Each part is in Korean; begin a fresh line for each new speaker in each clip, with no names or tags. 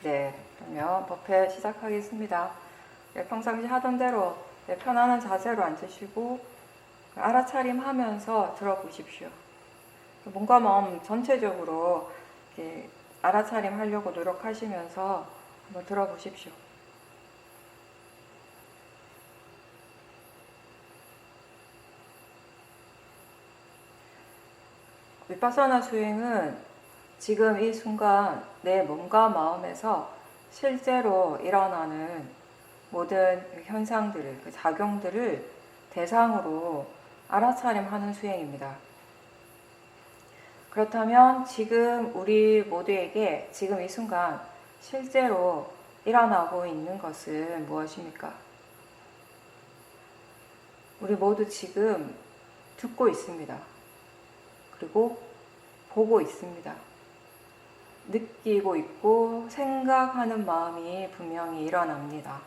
네, 그러면 법회 시작하겠습니다. 네, 평상시 하던 대로 편안한 자세로 앉으시고 알아차림하면서 들어보십시오. 몸과 마음 전체적으로 이렇게 알아차림하려고 노력하시면서 한번 들어보십시오. 위파사나 수행은 지금 이 순간 내 몸과 마음에서 실제로 일어나는 모든 현상들을, 그 작용들을 대상으로 알아차림하는 수행입니다. 그렇다면 지금 우리 모두에게 지금 이 순간 실제로 일어나고 있는 것은 무엇입니까? 우리 모두 지금 듣고 있습니다. 그리고 보고 있습니다. 느끼고 있고 생각하는 마음이 분명히 일어납니다.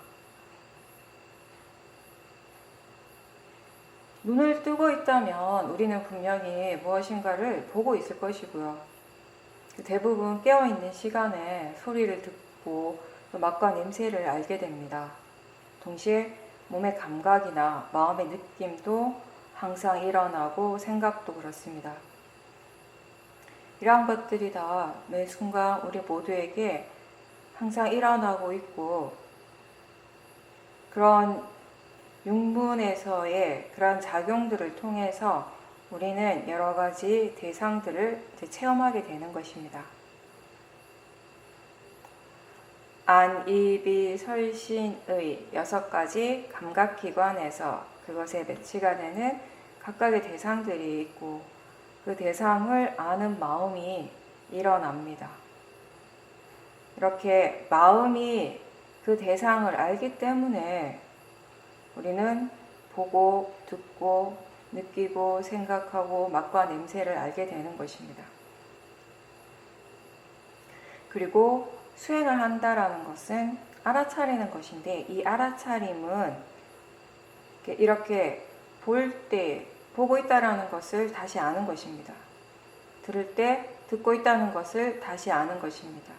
눈을 뜨고 있다면 우리는 분명히 무엇인가를 보고 있을 것이고요. 대부분 깨어있는 시간에 소리를 듣고 또 맛과 냄새를 알게 됩니다. 동시에 몸의 감각이나 마음의 느낌도 항상 일어나고 생각도 그렇습니다. 이러한 것들이 다 매 순간 우리 모두에게 항상 일어나고 있고 그런 육문에서의 그런 작용들을 통해서 우리는 여러 가지 대상들을 체험하게 되는 것입니다. 안, 이, 비, 설, 신, 의 6가지 감각기관에서 그것에 매치가 되는 각각의 대상들이 있고 그 대상을 아는 마음이 일어납니다. 이렇게 마음이 그 대상을 알기 때문에 우리는 보고, 듣고, 느끼고, 생각하고, 맛과 냄새를 알게 되는 것입니다. 그리고 수행을 한다라는 것은 알아차리는 것인데 이 알아차림은 이렇게 볼 때, 보고 있다라는 것을 다시 아는 것입니다. 들을 때 듣고 있다는 것을 다시 아는 것입니다.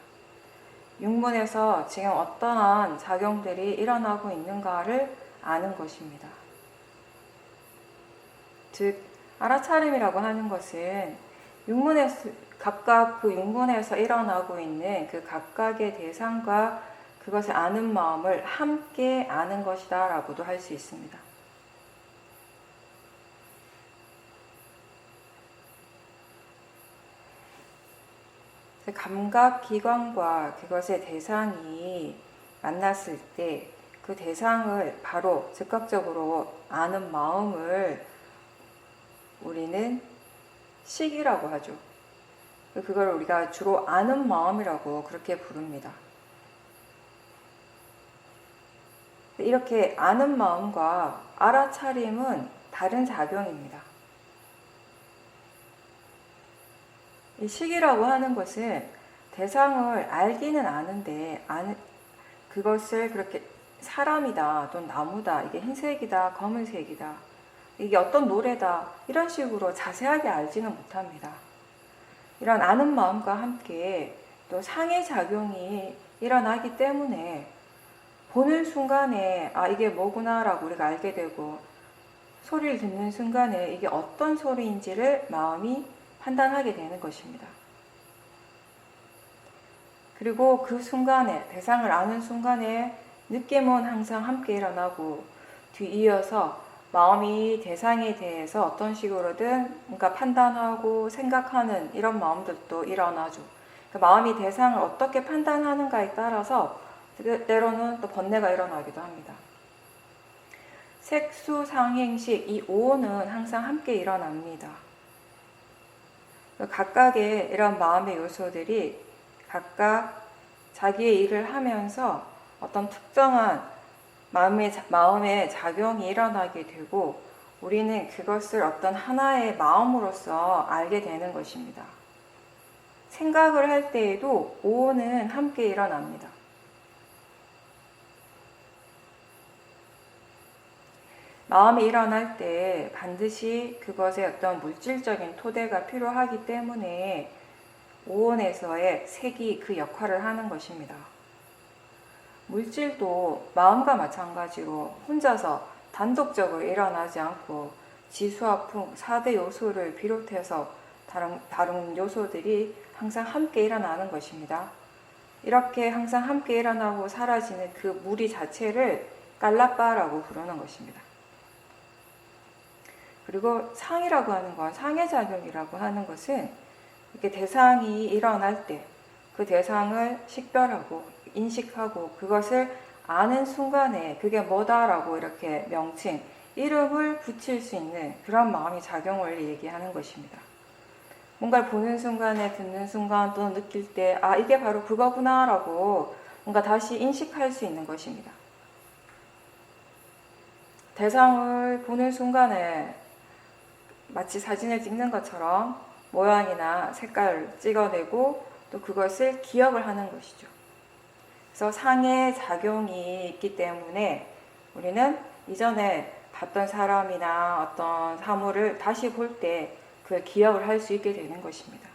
육문에서 지금 어떠한 작용들이 일어나고 있는가를 아는 것입니다. 즉 알아차림이라고 하는 것은 육문에서 각각 그 육문에서 일어나고 있는 그 각각의 대상과 그것을 아는 마음을 함께 아는 것이다 라고도 할 수 있습니다. 감각기관과 그것의 대상이 만났을 때 그 대상을 바로 즉각적으로 아는 마음을 우리는 식이라고 하죠. 그걸 우리가 주로 아는 마음이라고 그렇게 부릅니다. 이렇게 아는 마음과 알아차림은 다른 작용입니다. 이 식이라고 하는 것은 대상을 알기는 아는데 그것을 그렇게 사람이다 또는 나무다, 이게 흰색이다 검은색이다, 이게 어떤 노래다 이런 식으로 자세하게 알지는 못합니다. 이런 아는 마음과 함께 또 상해작용이 일어나기 때문에 보는 순간에 이게 뭐구나 라고 우리가 알게 되고 소리를 듣는 순간에 이게 어떤 소리인지를 마음이 판단하게 되는 것입니다. 그리고 그 순간에 대상을 아는 순간에 느낌은 항상 함께 일어나고 뒤이어서 마음이 대상에 대해서 어떤 식으로든 뭔가 판단하고 생각하는 이런 마음들도 일어나죠. 그 마음이 대상을 어떻게 판단하는가에 따라서 때로는 또 번뇌가 일어나기도 합니다. 색수상행식 이 5는 항상 함께 일어납니다. 각각의 이런 마음의 요소들이 각각 자기의 일을 하면서 어떤 특정한 마음의 작용이 일어나게 되고 우리는 그것을 어떤 하나의 마음으로서 알게 되는 것입니다. 생각을 할 때에도 오는 함께 일어납니다. 마음이 일어날 때 반드시 그것에 어떤 물질적인 토대가 필요하기 때문에 오온에서의 색이 그 역할을 하는 것입니다. 물질도 마음과 마찬가지로 혼자서 단독적으로 일어나지 않고 지수화풍 4대 요소를 비롯해서 다른 요소들이 항상 함께 일어나는 것입니다. 이렇게 항상 함께 일어나고 사라지는 그 무리 자체를 깔라빠라고 부르는 것입니다. 그리고 상이라고 하는 건, 상해작용이라고 하는 것은 이렇게 대상이 일어날 때 그 대상을 식별하고 인식하고 그것을 아는 순간에 그게 뭐다라고 이렇게 명칭, 이름을 붙일 수 있는 그런 마음의 작용을 얘기하는 것입니다. 뭔가를 보는 순간에, 듣는 순간 또는 느낄 때 아, 이게 바로 그거구나 라고 뭔가 다시 인식할 수 있는 것입니다. 대상을 보는 순간에 마치 사진을 찍는 것처럼 모양이나 색깔을 찍어내고 또 그것을 기억을 하는 것이죠. 그래서 상해 작용이 있기 때문에 우리는 이전에 봤던 사람이나 어떤 사물을 다시 볼 때 그 기억을 할 수 있게 되는 것입니다.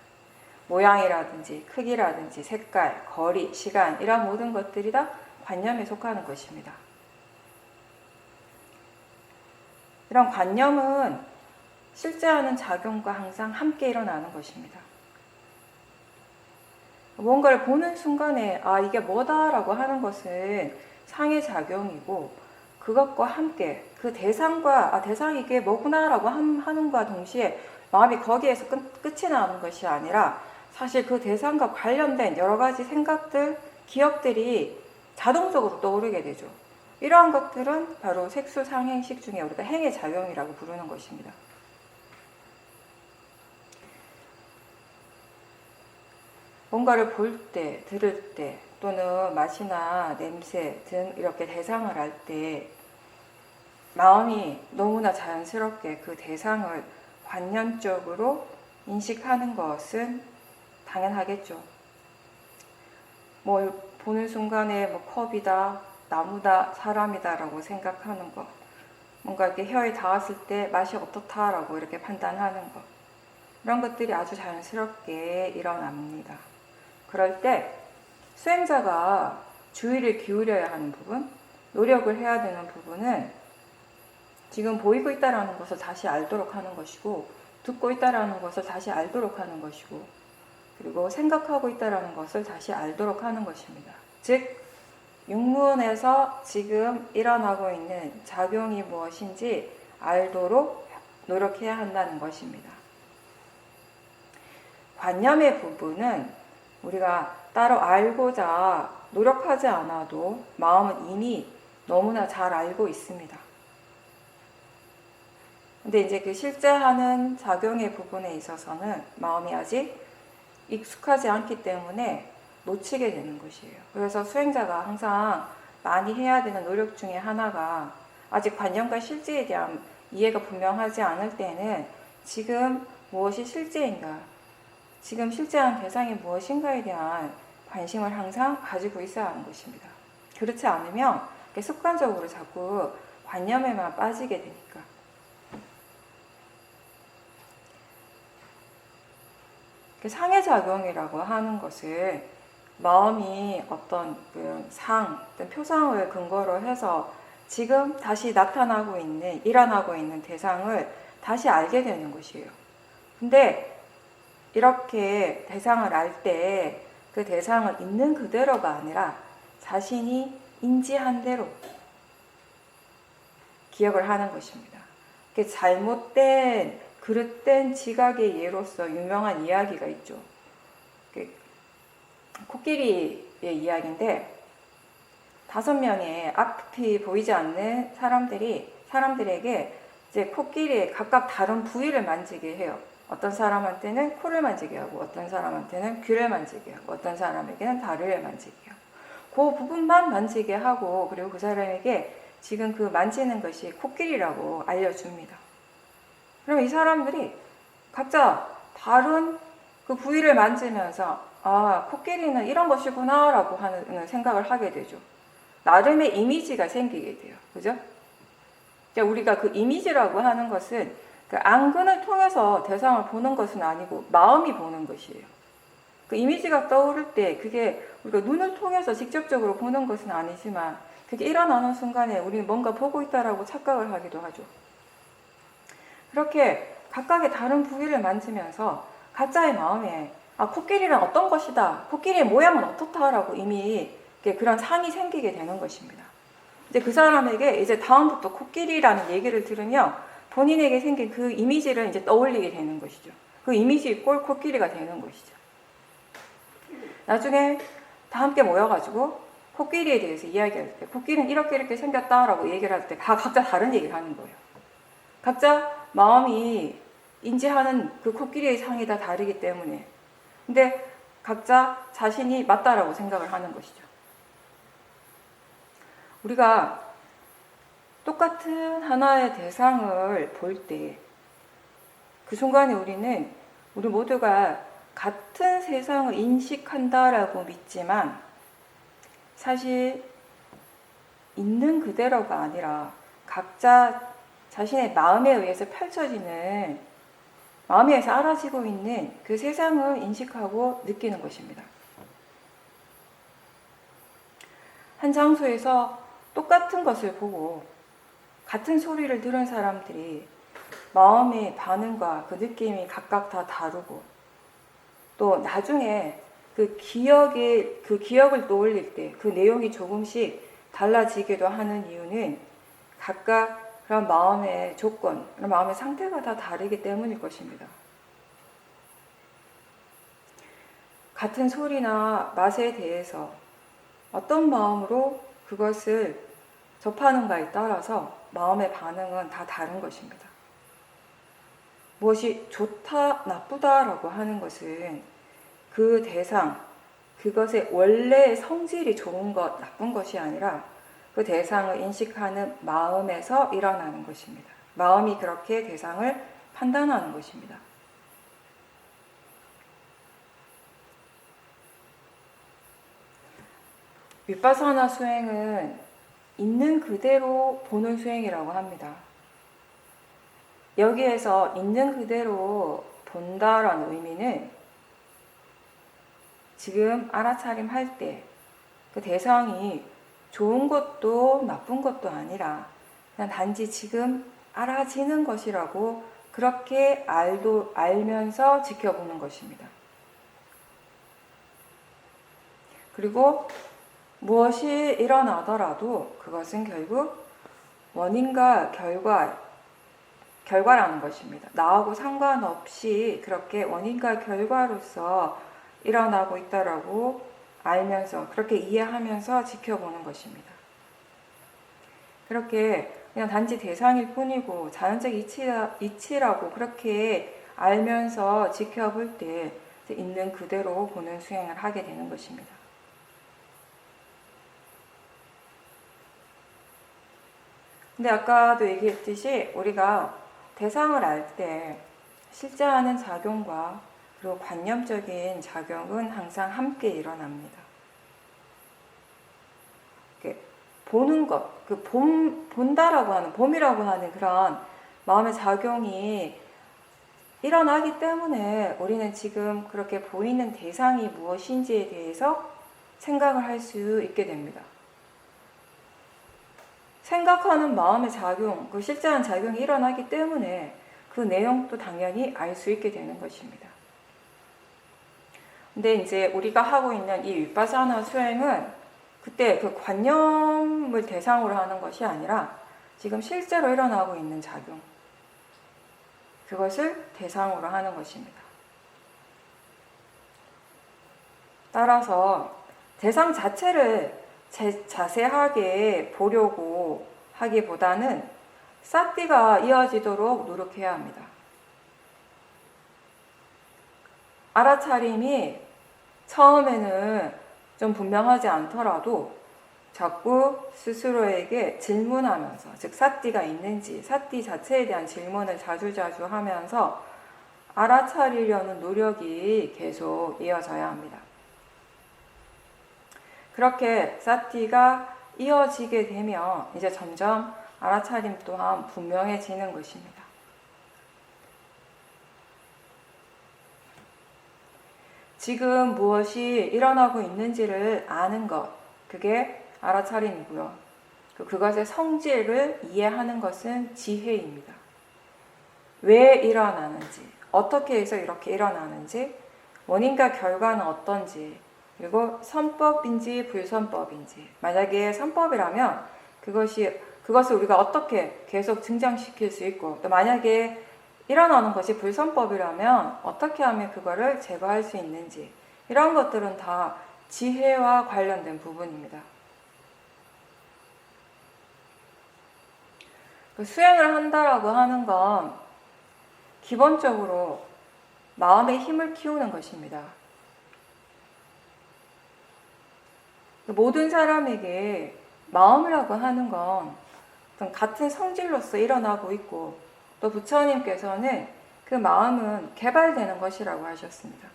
모양이라든지 크기라든지 색깔, 거리, 시간 이런 모든 것들이 다 관념에 속하는 것입니다. 이런 관념은 실제 하는 작용과 항상 함께 일어나는 것입니다. 뭔가를 보는 순간에 아, 이게 뭐다라고 하는 것은 상해작용이고 그것과 함께 그 대상과 대상이 이게 뭐구나라고 하는 것과 동시에 마음이 거기에서 끝이 나는 것이 아니라 사실 그 대상과 관련된 여러 가지 생각들, 기억들이 자동적으로 떠오르게 되죠. 이러한 것들은 바로 색수상행식 중에 우리가 행해작용이라고 부르는 것입니다. 뭔가를 볼 때, 들을 때 또는 맛이나 냄새 등 이렇게 대상을 알 때 마음이 너무나 자연스럽게 그 대상을 관념적으로 인식하는 것은 당연하겠죠. 뭐 보는 순간에 뭐 컵이다, 나무다, 사람이다 라고 생각하는 것, 뭔가 이렇게 혀에 닿았을 때 맛이 어떻다라고 이렇게 판단하는 것, 이런 것들이 아주 자연스럽게 일어납니다. 그럴 때 수행자가 주의를 기울여야 하는 부분, 노력을 해야 되는 부분은 지금 보이고 있다는 것을 다시 알도록 하는 것이고, 듣고 있다는 것을 다시 알도록 하는 것이고, 그리고 생각하고 있다는 것을 다시 알도록 하는 것입니다. 즉 육문에서 지금 일어나고 있는 작용이 무엇인지 알도록 노력해야 한다는 것입니다. 관념의 부분은 우리가 따로 알고자 노력하지 않아도 마음은 이미 너무나 잘 알고 있습니다. 근데 이제 그 실제 하는 작용의 부분에 있어서는 마음이 아직 익숙하지 않기 때문에 놓치게 되는 것이에요. 그래서 수행자가 항상 많이 해야 되는 노력 중에 하나가 아직 관념과 실제에 대한 이해가 분명하지 않을 때는 지금 무엇이 실제인가, 지금 실제한 대상이 무엇인가에 대한 관심을 항상 가지고 있어야 하는 것입니다. 그렇지 않으면 습관적으로 자꾸 관념에만 빠지게 되니까. 상해작용이라고 하는 것을 마음이 어떤 그 상, 어떤 표상을 근거로 해서 지금 다시 나타나고 있는, 일어나고 있는 대상을 다시 알게 되는 것이에요. 근데 이렇게 대상을 알 때 그 대상을 있는 그대로가 아니라 자신이 인지한 대로 기억을 하는 것입니다. 잘못된, 그릇된 지각의 예로서 유명한 이야기가 있죠. 코끼리의 이야기인데 5명의 앞이 보이지 않는 사람들에게 이제 코끼리의 각각 다른 부위를 만지게 해요. 어떤 사람한테는 코를 만지게 하고, 어떤 사람한테는 귀를 만지게 하고, 어떤 사람에게는 다리를 만지게 하고, 그 부분만 만지게 하고, 그리고 그 사람에게 지금 그 만지는 것이 코끼리라고 알려줍니다. 그럼 이 사람들이 각자 다른 그 부위를 만지면서 아, 코끼리는 이런 것이구나 라고 하는 생각을 하게 되죠. 나름의 이미지가 생기게 돼요. 그죠? 우리가 그 이미지라고 하는 것은 그 안근을 통해서 대상을 보는 것은 아니고 마음이 보는 것이에요. 그 이미지가 떠오를 때 그게 우리가 눈을 통해서 직접적으로 보는 것은 아니지만 그게 일어나는 순간에 우리는 뭔가 보고 있다라고 착각을 하기도 하죠. 그렇게 각각의 다른 부위를 만지면서 각자의 마음에 코끼리는 어떤 것이다, 코끼리의 모양은 어떻다라고 이미 그런 상이 생기게 되는 것입니다. 이제 그 사람에게 이제 다음부터 코끼리라는 얘기를 들으면 본인에게 생긴 그 이미지를 이제 떠올리게 되는 것이죠. 그 이미지 꼴 코끼리가 되는 것이죠. 나중에 다 함께 모여가지고 코끼리에 대해서 이야기할 때 코끼리는 이렇게 생겼다라고 얘기를 할 때 각자 다른 얘기를 하는 거예요. 각자 마음이 인지하는 그 코끼리의 상이 다 다르기 때문에 근데 각자 자신이 맞다라고 생각을 하는 것이죠. 우리가 똑같은 하나의 대상을 볼 때 그 순간에 우리 모두가 같은 세상을 인식한다라고 믿지만 사실 있는 그대로가 아니라 각자 자신의 마음에 의해서 펼쳐지는, 마음에 의해서 알아지고 있는 그 세상을 인식하고 느끼는 것입니다. 한 장소에서 똑같은 것을 보고 같은 소리를 들은 사람들이 마음의 반응과 그 느낌이 각각 다 다르고 또 나중에 그 기억을 떠올릴 때 그 내용이 조금씩 달라지기도 하는 이유는 각각 그런 마음의 조건, 그런 마음의 상태가 다 다르기 때문일 것입니다. 같은 소리나 맛에 대해서 어떤 마음으로 그것을 접하는가에 따라서 마음의 반응은 다 다른 것입니다. 무엇이 좋다, 나쁘다라고 하는 것은 그 대상, 그것의 원래 성질이 좋은 것, 나쁜 것이 아니라 그 대상을 인식하는 마음에서 일어나는 것입니다. 마음이 그렇게 대상을 판단하는 것입니다. 윗바사나 수행은 있는 그대로 보는 수행이라고 합니다. 여기에서 있는 그대로 본다라는 의미는 지금 알아차림 할 때 그 대상이 좋은 것도 나쁜 것도 아니라 그냥 단지 지금 알아지는 것이라고 그렇게 알면서 지켜보는 것입니다. 그리고 무엇이 일어나더라도 그것은 결국 원인과 결과라는 것입니다. 나하고 상관없이 그렇게 원인과 결과로서 일어나고 있다라고 알면서 그렇게 이해하면서 지켜보는 것입니다. 그렇게 그냥 단지 대상일 뿐이고 자연적 이치라고 그렇게 알면서 지켜볼 때 있는 그대로 보는 수행을 하게 되는 것입니다. 근데 아까도 얘기했듯이 우리가 대상을 알 때 실제 하는 작용과 그리고 관념적인 작용은 항상 함께 일어납니다. 보는 것, 본다라고 하는, 봄이라고 하는 그런 마음의 작용이 일어나기 때문에 우리는 지금 그렇게 보이는 대상이 무엇인지에 대해서 생각을 할 수 있게 됩니다. 생각하는 마음의 작용, 그 실제한 작용이 일어나기 때문에 그 내용도 당연히 알 수 있게 되는 것입니다. 근데 이제 우리가 하고 있는 이 윗바사나 수행은 그때 그 관념을 대상으로 하는 것이 아니라 지금 실제로 일어나고 있는 작용, 그것을 대상으로 하는 것입니다. 따라서 대상 자체를 자세하게 보려고 하기보다는 사띠가 이어지도록 노력해야 합니다. 알아차림이 처음에는 좀 분명하지 않더라도 자꾸 스스로에게 질문하면서, 즉 사띠가 있는지, 사띠 자체에 대한 질문을 자주자주 하면서 알아차리려는 노력이 계속 이어져야 합니다. 그렇게 사띠가 이어지게 되면 이제 점점 알아차림 또한 분명해지는 것입니다. 지금 무엇이 일어나고 있는지를 아는 것, 그게 알아차림이고요. 그것의 성질을 이해하는 것은 지혜입니다. 왜 일어나는지, 어떻게 해서 이렇게 일어나는지, 원인과 결과는 어떤지, 그리고 선법인지 불선법인지. 만약에 선법이라면 그것을 우리가 어떻게 계속 증장시킬 수 있고, 또 만약에 일어나는 것이 불선법이라면 어떻게 하면 그거를 제거할 수 있는지, 이런 것들은 다 지혜와 관련된 부분입니다. 수행을 한다라고 하는 건 기본적으로 마음의 힘을 키우는 것입니다. 모든 사람에게 마음이라고 하는 건 같은 성질로서 일어나고 있고, 또 부처님께서는 그 마음은 개발되는 것이라고 하셨습니다.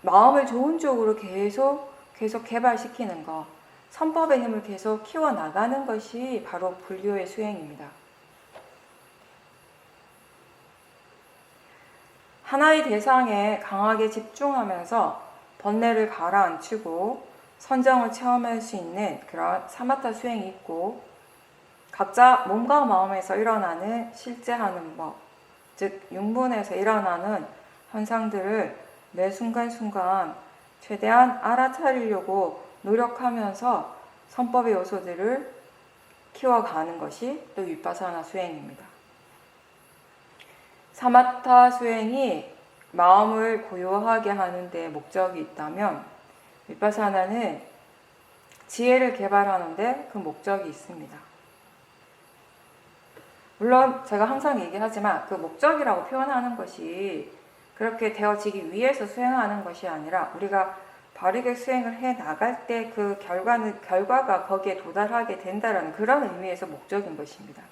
마음을 좋은 쪽으로 계속 개발시키는 것, 선법의 힘을 계속 키워나가는 것이 바로 불교의 수행입니다. 하나의 대상에 강하게 집중하면서 번뇌를 가라앉히고 선정을 체험할 수 있는 그런 사마타 수행이 있고, 각자 몸과 마음에서 일어나는 실제하는 법, 즉 육문에서 일어나는 현상들을 매 순간순간 최대한 알아차리려고 노력하면서 선법의 요소들을 키워가는 것이 또 위파사나 수행입니다. 사마타 수행이 마음을 고요하게 하는 데 목적이 있다면, 위파사나는 지혜를 개발하는 데 그 목적이 있습니다. 물론 제가 항상 얘기하지만 그 목적이라고 표현하는 것이 그렇게 되어지기 위해서 수행하는 것이 아니라, 우리가 바르게 수행을 해 나갈 때 그 결과가 거기에 도달하게 된다는 그런 의미에서 목적인 것입니다.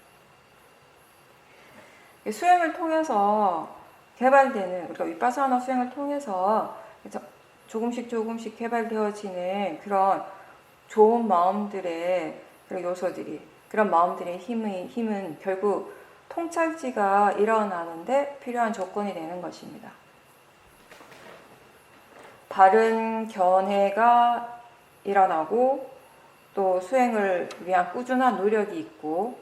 수행을 통해서 개발되는, 우리가 위파사나 수행을 통해서 조금씩 개발되어지는 그런 좋은 마음들의 그런 요소들이, 그런 마음들의 힘은 결국 통찰지가 일어나는데 필요한 조건이 되는 것입니다. 바른 견해가 일어나고, 또 수행을 위한 꾸준한 노력이 있고,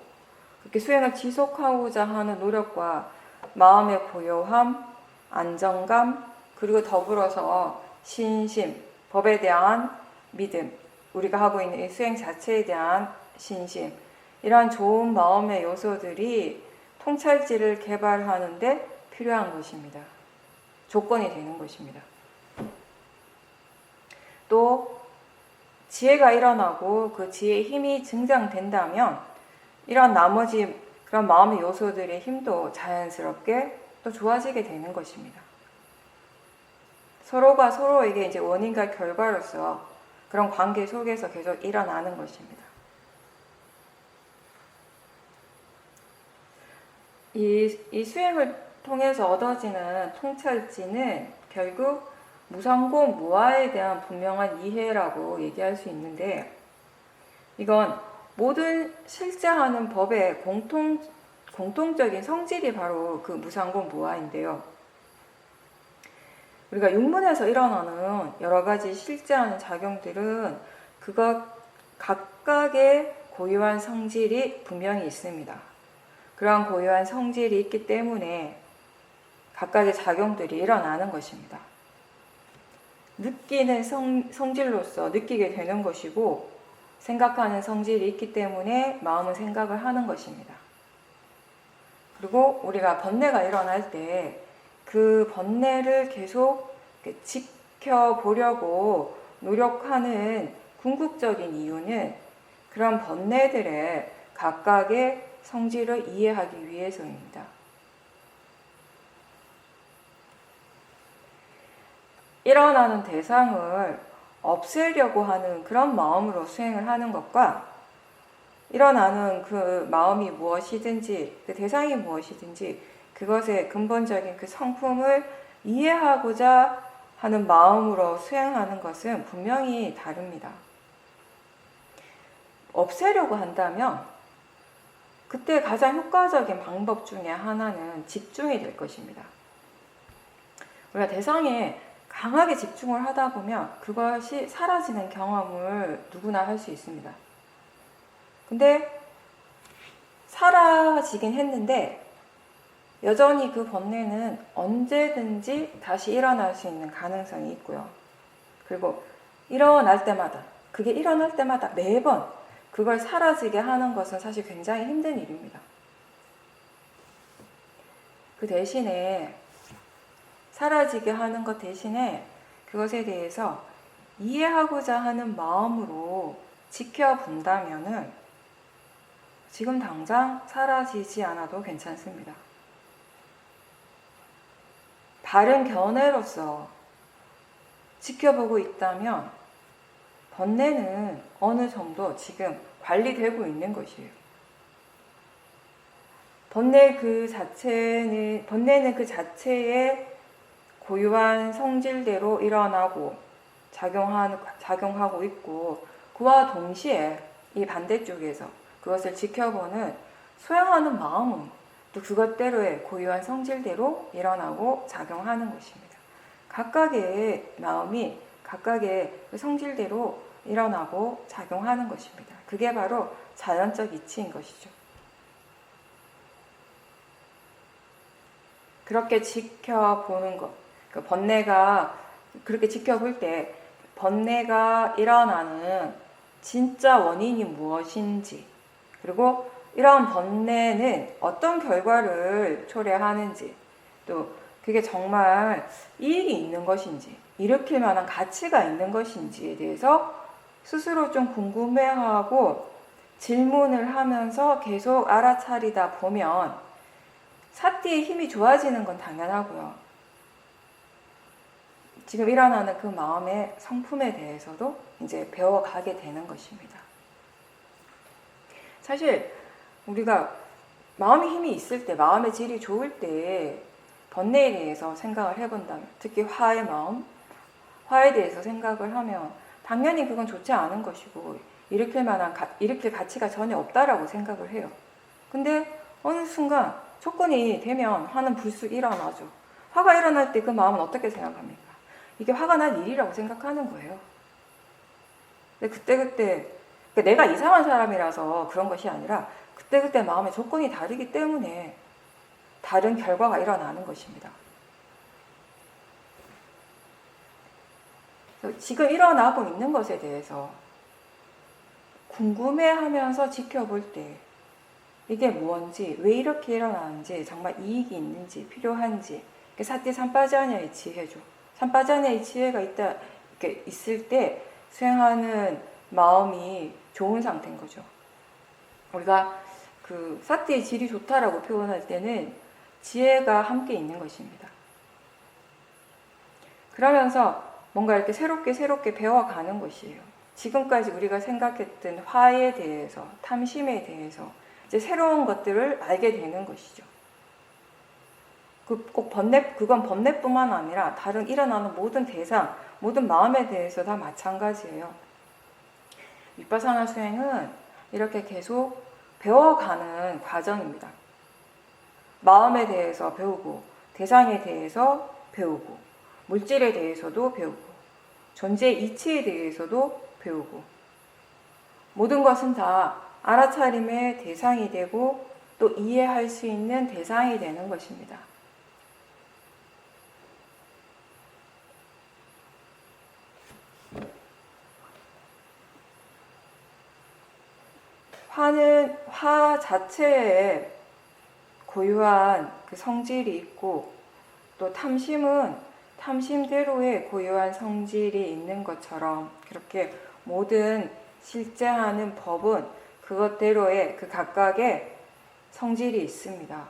그렇게 수행을 지속하고자 하는 노력과 마음의 고요함, 안정감, 그리고 더불어서 신심, 법에 대한 믿음, 우리가 하고 있는 이 수행 자체에 대한 신심, 이러한 좋은 마음의 요소들이 통찰지를 개발하는 데 필요한 것입니다. 조건이 되는 것입니다. 또 지혜가 일어나고 그 지혜의 힘이 증장된다면, 이런 나머지 그런 마음의 요소들의 힘도 자연스럽게 또 좋아지게 되는 것입니다. 서로가 서로에게 이제 원인과 결과로서 그런 관계 속에서 계속 일어나는 것입니다. 이 수행을 통해서 얻어지는 통찰지는 결국 무상공 무아에 대한 분명한 이해라고 얘기할 수 있는데, 이건 모든 실제하는 법의 공통적인 성질이 바로 그 무상공 무아인데요. 우리가 육문에서 일어나는 여러 가지 실제하는 작용들은 그것 각각의 고유한 성질이 분명히 있습니다. 그러한 고유한 성질이 있기 때문에 각각의 작용들이 일어나는 것입니다. 느끼는 성질로서 느끼게 되는 것이고, 생각하는 성질이 있기 때문에 마음은 생각을 하는 것입니다. 그리고 우리가 번뇌가 일어날 때 그 번뇌를 계속 지켜보려고 노력하는 궁극적인 이유는 그런 번뇌들의 각각의 성질을 이해하기 위해서입니다. 일어나는 대상을 없애려고 하는 그런 마음으로 수행을 하는 것과, 일어나는 그 마음이 무엇이든지, 그 대상이 무엇이든지 그것의 근본적인 그 성품을 이해하고자 하는 마음으로 수행하는 것은 분명히 다릅니다. 없애려고 한다면 그때 가장 효과적인 방법 중에 하나는 집중이 될 것입니다. 우리가 대상에 강하게 집중을 하다 보면 그것이 사라지는 경험을 누구나 할 수 있습니다. 근데 사라지긴 했는데 여전히 그 번뇌는 언제든지 다시 일어날 수 있는 가능성이 있고요. 그리고 일어날 때마다, 그게 일어날 때마다 매번 그걸 사라지게 하는 것은 사실 굉장히 힘든 일입니다. 그 대신에 사라지게 하는 것 대신에 그것에 대해서 이해하고자 하는 마음으로 지켜본다면은 지금 당장 사라지지 않아도 괜찮습니다. 다른 견해로서 지켜보고 있다면 번뇌는 어느 정도 지금 관리되고 있는 것이에요. 번뇌는 그 자체의 고유한 성질대로 일어나고 작용하고 있고, 그와 동시에 이 반대쪽에서 그것을 지켜보는 수행하는 마음은 또 그것대로의 고유한 성질대로 일어나고 작용하는 것입니다. 각각의 마음이 각각의 그 성질대로 일어나고 작용하는 것입니다. 그게 바로 자연적 이치인 것이죠. 그렇게 지켜보는 것, 그 번뇌가 그렇게 지켜볼 때 번뇌가 일어나는 진짜 원인이 무엇인지, 그리고 이러한 번뇌는 어떤 결과를 초래하는지, 또 그게 정말 이익이 있는 것인지, 일으킬 만한 가치가 있는 것인지에 대해서 스스로 좀 궁금해하고 질문을 하면서 계속 알아차리다 보면 사띠의 힘이 좋아지는 건 당연하고요. 지금 일어나는 그 마음의 성품에 대해서도 이제 배워가게 되는 것입니다. 사실 우리가 마음의 힘이 있을 때, 마음의 질이 좋을 때 번뇌에 대해서 생각을 해본다면, 특히 화의 마음, 화에 대해서 생각을 하면 당연히 그건 좋지 않은 것이고 일으킬 가치가 전혀 없다라고 생각을 해요. 근데 어느 순간 조건이 되면 화는 불쑥 일어나죠. 화가 일어날 때 그 마음은 어떻게 생각합니까? 이게 화가 난 일이라고 생각하는 거예요. 근데 그때 그러니까 내가 이상한 사람이라서 그런 것이 아니라 그때 마음의 조건이 다르기 때문에 다른 결과가 일어나는 것입니다. 지금 일어나고 있는 것에 대해서 궁금해하면서 지켜볼 때 이게 뭔지, 왜 이렇게 일어나는지, 정말 이익이 있는지, 필요한지, 사띠 삼빠자냐의 지혜죠. 삼빠자냐의 지혜가 이렇게 있을 때 수행하는 마음이 좋은 상태인 거죠. 우리가 그 사띠의 질이 좋다라고 표현할 때는 지혜가 함께 있는 것입니다. 그러면서 뭔가 이렇게 새롭게 배워가는 것이에요. 지금까지 우리가 생각했던 화에 대해서, 탐심에 대해서 이제 새로운 것들을 알게 되는 것이죠. 그건 번뇌뿐만 아니라 다른 일어나는 모든 대상, 모든 마음에 대해서 다 마찬가지예요. 윗바사나 수행은 이렇게 계속 배워가는 과정입니다. 마음에 대해서 배우고, 대상에 대해서 배우고, 물질에 대해서도 배우고, 존재의 이치에 대해서도 배우고, 모든 것은 다 알아차림의 대상이 되고 또 이해할 수 있는 대상이 되는 것입니다. 화 자체에 고유한 그 성질이 있고, 또 탐심은 탐심대로의 고유한 성질이 있는 것처럼 그렇게 모든 실제하는 법은 그것대로의 그 각각의 성질이 있습니다.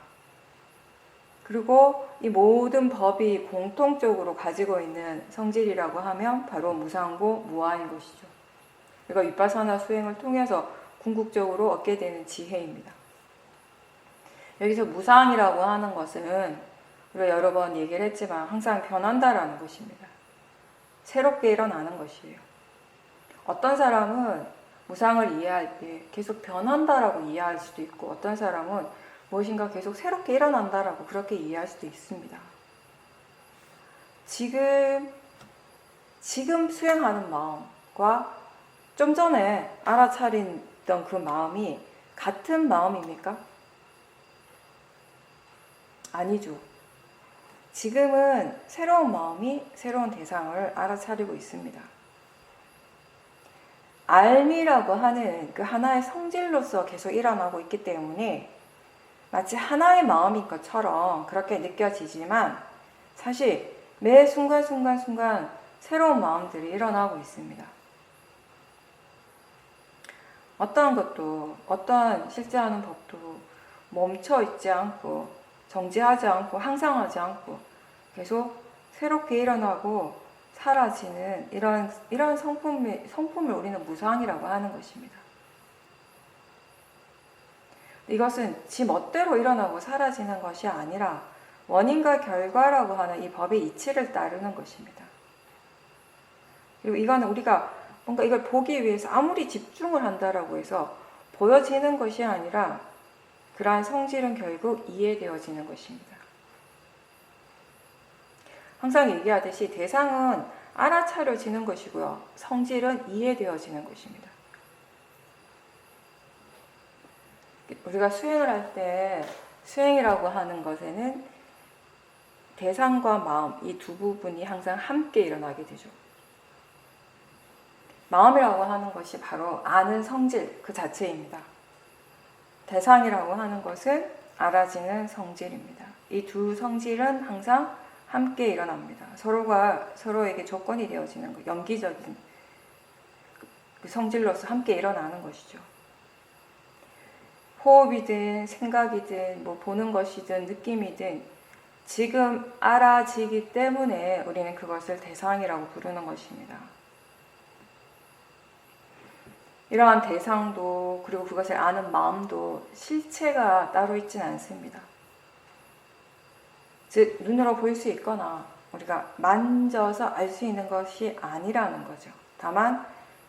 그리고 이 모든 법이 공통적으로 가지고 있는 성질이라고 하면 바로 무상고 무아인 것이죠. 이거 윗바사나 수행을 통해서 궁극적으로 얻게 되는 지혜입니다. 여기서 무상이라고 하는 것은 우리가 여러 번 얘기를 했지만 항상 변한다라는 것입니다. 새롭게 일어나는 것이에요. 어떤 사람은 무상을 이해할 때 계속 변한다라고 이해할 수도 있고, 어떤 사람은 무엇인가 계속 새롭게 일어난다라고 그렇게 이해할 수도 있습니다. 지금 수행하는 마음과 좀 전에 알아차리던 그 마음이 같은 마음입니까? 아니죠. 지금은 새로운 마음이 새로운 대상을 알아차리고 있습니다. 알미라고 하는 그 하나의 성질로서 계속 일어나고 있기 때문에 마치 하나의 마음인 것처럼 그렇게 느껴지지만 사실 매 순간 새로운 마음들이 일어나고 있습니다. 어떠한 것도, 어떠한 실제하는 법도 멈춰 있지 않고 정지하지 않고 항상하지 않고 계속 새롭게 일어나고 사라지는 이런 성품을 우리는 무상이라고 하는 것입니다. 이것은 지 멋대로 일어나고 사라지는 것이 아니라 원인과 결과라고 하는 이 법의 이치를 따르는 것입니다. 그리고 이거는 우리가 뭔가 이걸 보기 위해서 아무리 집중을 한다라고 해서 보여지는 것이 아니라 그러한 성질은 결국 이해되어지는 것입니다. 항상 얘기하듯이 대상은 알아차려지는 것이고요. 성질은 이해되어지는 것입니다. 우리가 수행을 할 때 수행이라고 하는 것에는 대상과 마음 이 두 부분이 항상 함께 일어나게 되죠. 마음이라고 하는 것이 바로 아는 성질 그 자체입니다. 대상이라고 하는 것은 알아지는 성질입니다. 이 두 성질은 항상 함께 일어납니다. 서로에게 조건이 되어지는 것, 연기적인 그 성질로서 함께 일어나는 것이죠. 호흡이든 생각이든 뭐 보는 것이든 느낌이든 지금 알아지기 때문에 우리는 그것을 대상이라고 부르는 것입니다. 이러한 대상도 그리고 그것을 아는 마음도 실체가 따로 있지는 않습니다. 즉 눈으로 보일 수 있거나 우리가 만져서 알 수 있는 것이 아니라는 거죠. 다만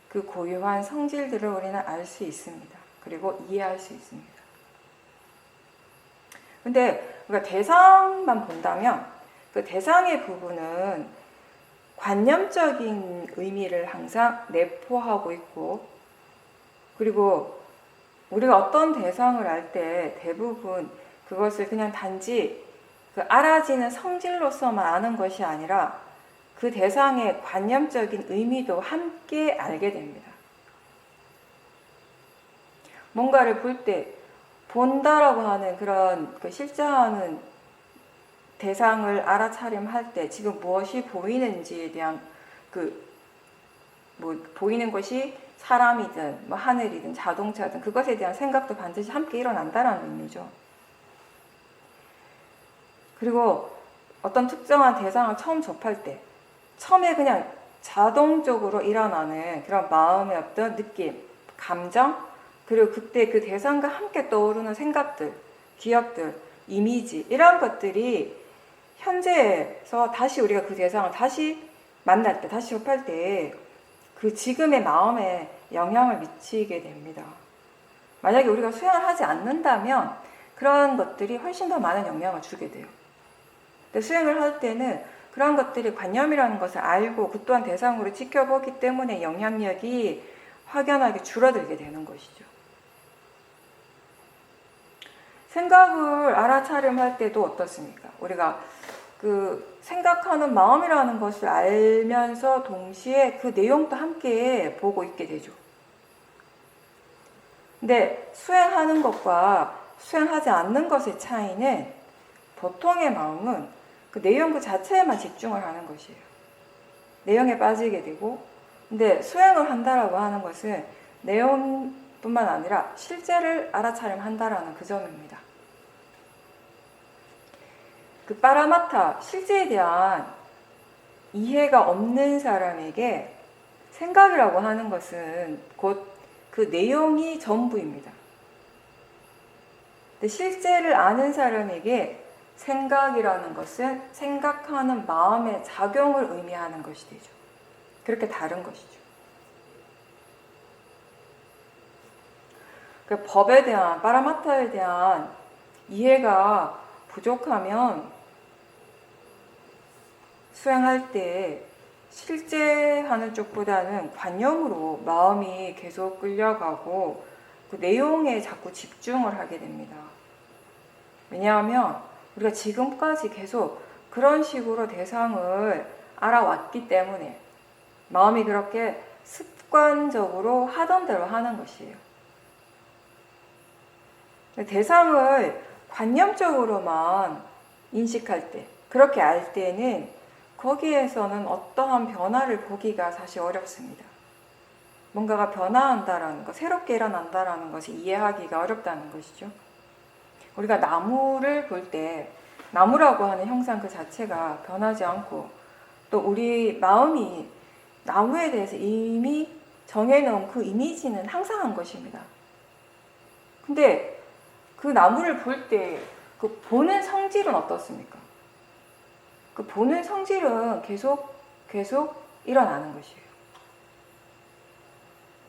그 고유한 성질들을 우리는 알 수 있습니다. 그리고 이해할 수 있습니다. 근데 우리가 대상만 본다면 그 대상의 부분은 관념적인 의미를 항상 내포하고 있고 그리고 우리가 어떤 대상을 알 때 대부분 그것을 그냥 단지 그 알아지는 성질로서만 아는 것이 아니라 그 대상의 관념적인 의미도 함께 알게 됩니다. 뭔가를 볼 때 본다라고 하는 그런 그 실제하는 대상을 알아차림할 때 지금 무엇이 보이는지에 대한 보이는 것이 사람이든 뭐 하늘이든 자동차든 그것에 대한 생각도 반드시 함께 일어난다라는 의미죠. 그리고 어떤 특정한 대상을 처음 접할 때 처음에 그냥 자동적으로 일어나는 그런 마음의 어떤 느낌, 감정 그리고 그때 그 대상과 함께 떠오르는 생각들, 기억들, 이미지 이런 것들이 현재에서 다시 우리가 그 대상을 다시 만날 때, 다시 접할 때 그 지금의 마음에 영향을 미치게 됩니다. 만약에 우리가 수행을 하지 않는다면 그런 것들이 훨씬 더 많은 영향을 주게 돼요. 근데 수행을 할 때는 그런 것들이 관념이라는 것을 알고 그 또한 대상으로 지켜보기 때문에 영향력이 확연하게 줄어들게 되는 것이죠. 생각을 알아차림할 때도 어떻습니까? 우리가 그 생각하는 마음이라는 것을 알면서 동시에 그 내용도 함께 보고 있게 되죠. 근데 수행하는 것과 수행하지 않는 것의 차이는 보통의 마음은 그 내용 그 자체에만 집중을 하는 것이에요. 내용에 빠지게 되고 근데 수행을 한다라고 하는 것은 내용뿐만 아니라 실제를 알아차림한다라는 그 점입니다. 그 파라마타, 실제에 대한 이해가 없는 사람에게 생각이라고 하는 것은 곧 그 내용이 전부입니다. 근데 실제를 아는 사람에게 생각이라는 것은 생각하는 마음의 작용을 의미하는 것이 되죠. 그렇게 다른 것이죠. 그 법에 대한, 파라마타에 대한 이해가 부족하면 수행할 때 실제 하는 쪽보다는 관념으로 마음이 계속 끌려가고 그 내용에 자꾸 집중을 하게 됩니다. 왜냐하면 우리가 지금까지 계속 그런 식으로 대상을 알아왔기 때문에 마음이 그렇게 습관적으로 하던 대로 하는 것이에요. 대상을 관념적으로만 인식할 때, 그렇게 알 때는 거기에서는 어떠한 변화를 보기가 사실 어렵습니다. 뭔가가 변화한다라는 것, 새롭게 일어난다라는 것을 이해하기가 어렵다는 것이죠. 우리가 나무를 볼 때 나무라고 하는 형상 그 자체가 변하지 않고 또 우리 마음이 나무에 대해서 이미 정해놓은 그 이미지는 항상한 것입니다. 근데 그 나무를 볼 때 그 보는 성질은 어떻습니까? 그 보는 성질은 계속 일어나는 것이에요.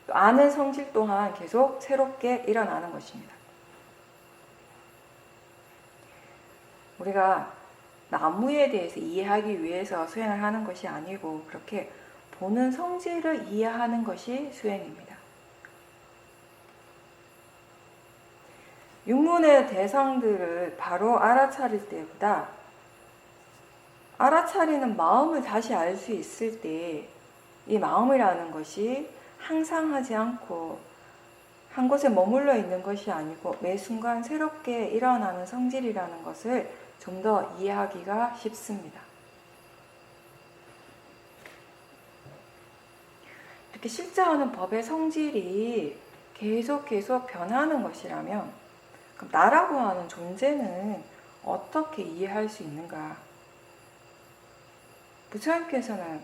아는 성질 또한 계속 새롭게 일어나는 것입니다. 우리가 나무에 대해서 이해하기 위해서 수행을 하는 것이 아니고 그렇게 보는 성질을 이해하는 것이 수행입니다. 육문의 대상들을 바로 알아차릴 때보다 알아차리는 마음을 다시 알 수 있을 때 이 마음이라는 것이 항상 하지 않고 한 곳에 머물러 있는 것이 아니고 매 순간 새롭게 일어나는 성질이라는 것을 좀 더 이해하기가 쉽습니다. 이렇게 실제하는 법의 성질이 계속 변하는 것이라면 그럼 나라고 하는 존재는 어떻게 이해할 수 있는가? 부처님께서는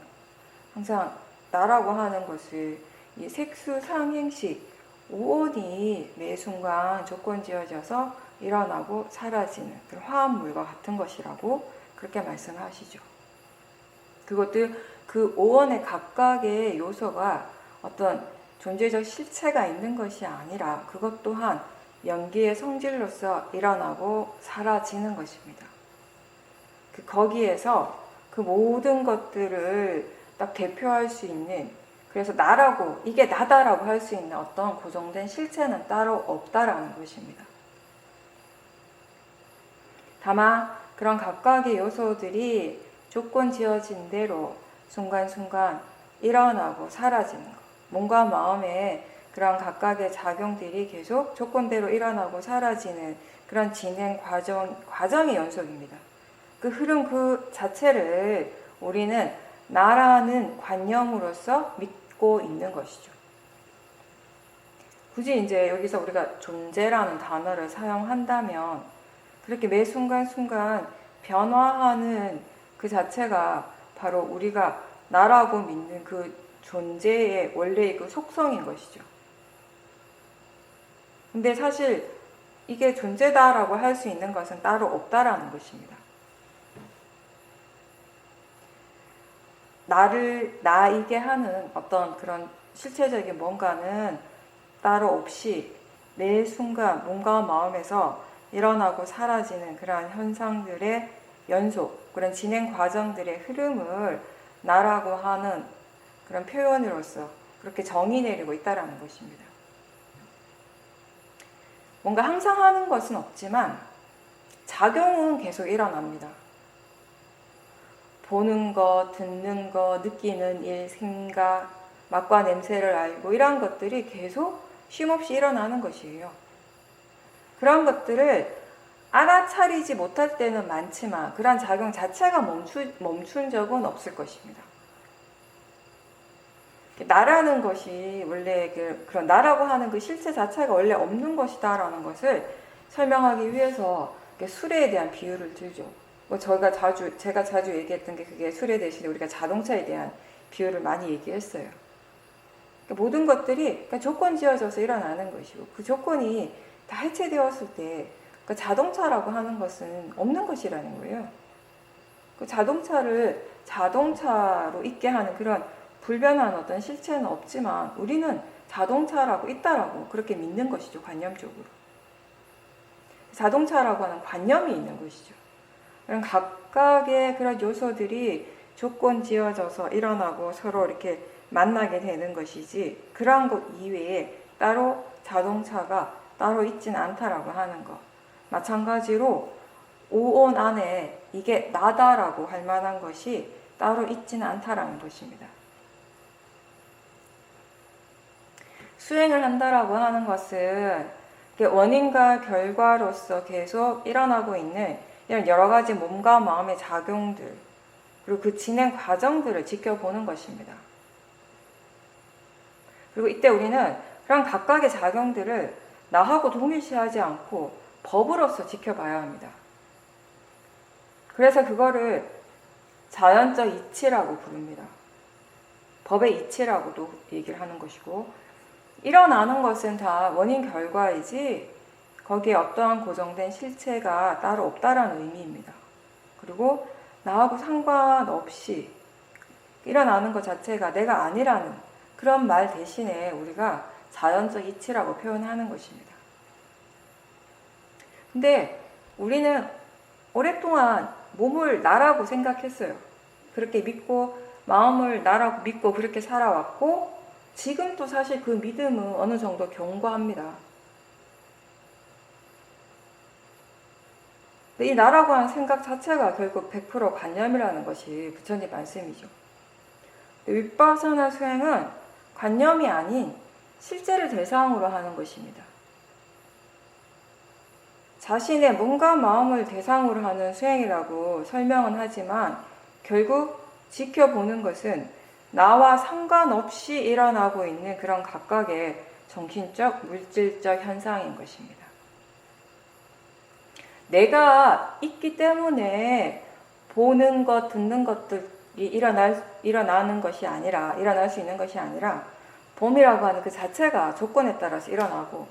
항상 나라고 하는 것을 이 색수상행식 오온이 매 순간 조건지어져서 일어나고 사라지는 그런 화합물과 같은 것이라고 그렇게 말씀하시죠. 그것도 그 오원의 각각의 요소가 어떤 존재적 실체가 있는 것이 아니라 그것 또한 연기의 성질로서 일어나고 사라지는 것입니다. 거기에서 그 모든 것들을 딱 대표할 수 있는, 그래서 나라고, 이게 나다라고 할 수 있는 어떤 고정된 실체는 따로 없다라는 것입니다. 다만 그런 각각의 요소들이 조건 지어진 대로 순간순간 일어나고 사라지는 것, 몸과 마음에 그런 각각의 작용들이 계속 조건대로 일어나고 사라지는 그런 진행 과정의 연속입니다. 그 흐름 그 자체를 우리는 나라는 관념으로서 믿고 있는 것이죠. 굳이 이제 여기서 우리가 존재라는 단어를 사용한다면 그렇게 매 순간순간 변화하는 그 자체가 바로 우리가 나라고 믿는 그 존재의 원래의 그 속성인 것이죠. 근데 사실 이게 존재다라고 할 수 있는 것은 따로 없다라는 것입니다. 나를 나이게 하는 어떤 그런 실체적인 뭔가는 따로 없이 매 순간 몸과 마음에서 일어나고 사라지는 그러한 현상들의 연속, 그런 진행 과정들의 흐름을 나라고 하는 그런 표현으로서 그렇게 정의 내리고 있다는 것입니다. 뭔가 항상 하는 것은 없지만 작용은 계속 일어납니다. 보는 것, 듣는 것, 느끼는 일, 생각, 맛과 냄새를 알고 이러한 것들이 계속 쉼없이 일어나는 것이에요. 그런 것들을 알아차리지 못할 때는 많지만 그러한 작용 자체가 멈춘 적은 없을 것입니다. 나라는 것이 원래 그런 나라고 하는 그 실체 자체가 원래 없는 것이다라는 것을 설명하기 위해서 술에 대한 비유를 들죠. 제가 자주 얘기했던 게 그게 술에 대신에 우리가 자동차에 대한 비유를 많이 얘기했어요. 모든 것들이 조건 지어져서 일어나는 것이고 그 조건이 다 해체되었을 때 자동차라고 하는 것은 없는 것이라는 거예요. 그 자동차를 자동차로 있게 하는 그런 불변한 어떤 실체는 없지만 우리는 자동차라고 있다라고 그렇게 믿는 것이죠. 관념적으로. 자동차라고 하는 관념이 있는 것이죠. 그런 각각의 그런 요소들이 조건 지어져서 일어나고 서로 이렇게 만나게 되는 것이지, 그러한 것 이외에 따로 자동차가 따로 있지는 않다라고 하는 것. 마찬가지로 오온 안에 이게 나다라고 할 만한 것이 따로 있지는 않다라는 것입니다. 수행을 한다라고 하는 것은 원인과 결과로서 계속 일어나고 있는 이런 여러 가지 몸과 마음의 작용들, 그리고 그 진행 과정들을 지켜보는 것입니다. 그리고 이때 우리는 그런 각각의 작용들을 나하고 동일시하지 않고 법으로서 지켜봐야 합니다. 그래서 그거를 자연적 이치라고 부릅니다. 법의 이치라고도 얘기를 하는 것이고, 일어나는 것은 다 원인 결과이지 거기에 어떠한 고정된 실체가 따로 없다라는 의미입니다. 그리고 나하고 상관없이 일어나는 것 자체가 내가 아니라는 그런 말 대신에 우리가 자연적 이치라고 표현하는 것입니다. 근데 우리는 오랫동안 몸을 나라고 생각했어요. 그렇게 믿고, 마음을 나라고 믿고 그렇게 살아왔고, 지금도 사실 그 믿음은 어느 정도 견고합니다. 이 나라고 하는 생각 자체가 결국 100% 관념이라는 것이 부처님 말씀이죠. 윗바사나 수행은 관념이 아닌 실제를 대상으로 하는 것입니다. 자신의 몸과 마음을 대상으로 하는 수행이라고 설명은 하지만 결국 지켜보는 것은 나와 상관없이 일어나고 있는 그런 각각의 정신적, 물질적 현상인 것입니다. 내가 있기 때문에 보는 것, 듣는 것들이 일어나는 것이 아니라, 일어날 수 있는 것이 아니라, 봄이라고 하는 그 자체가 조건에 따라서 일어나고,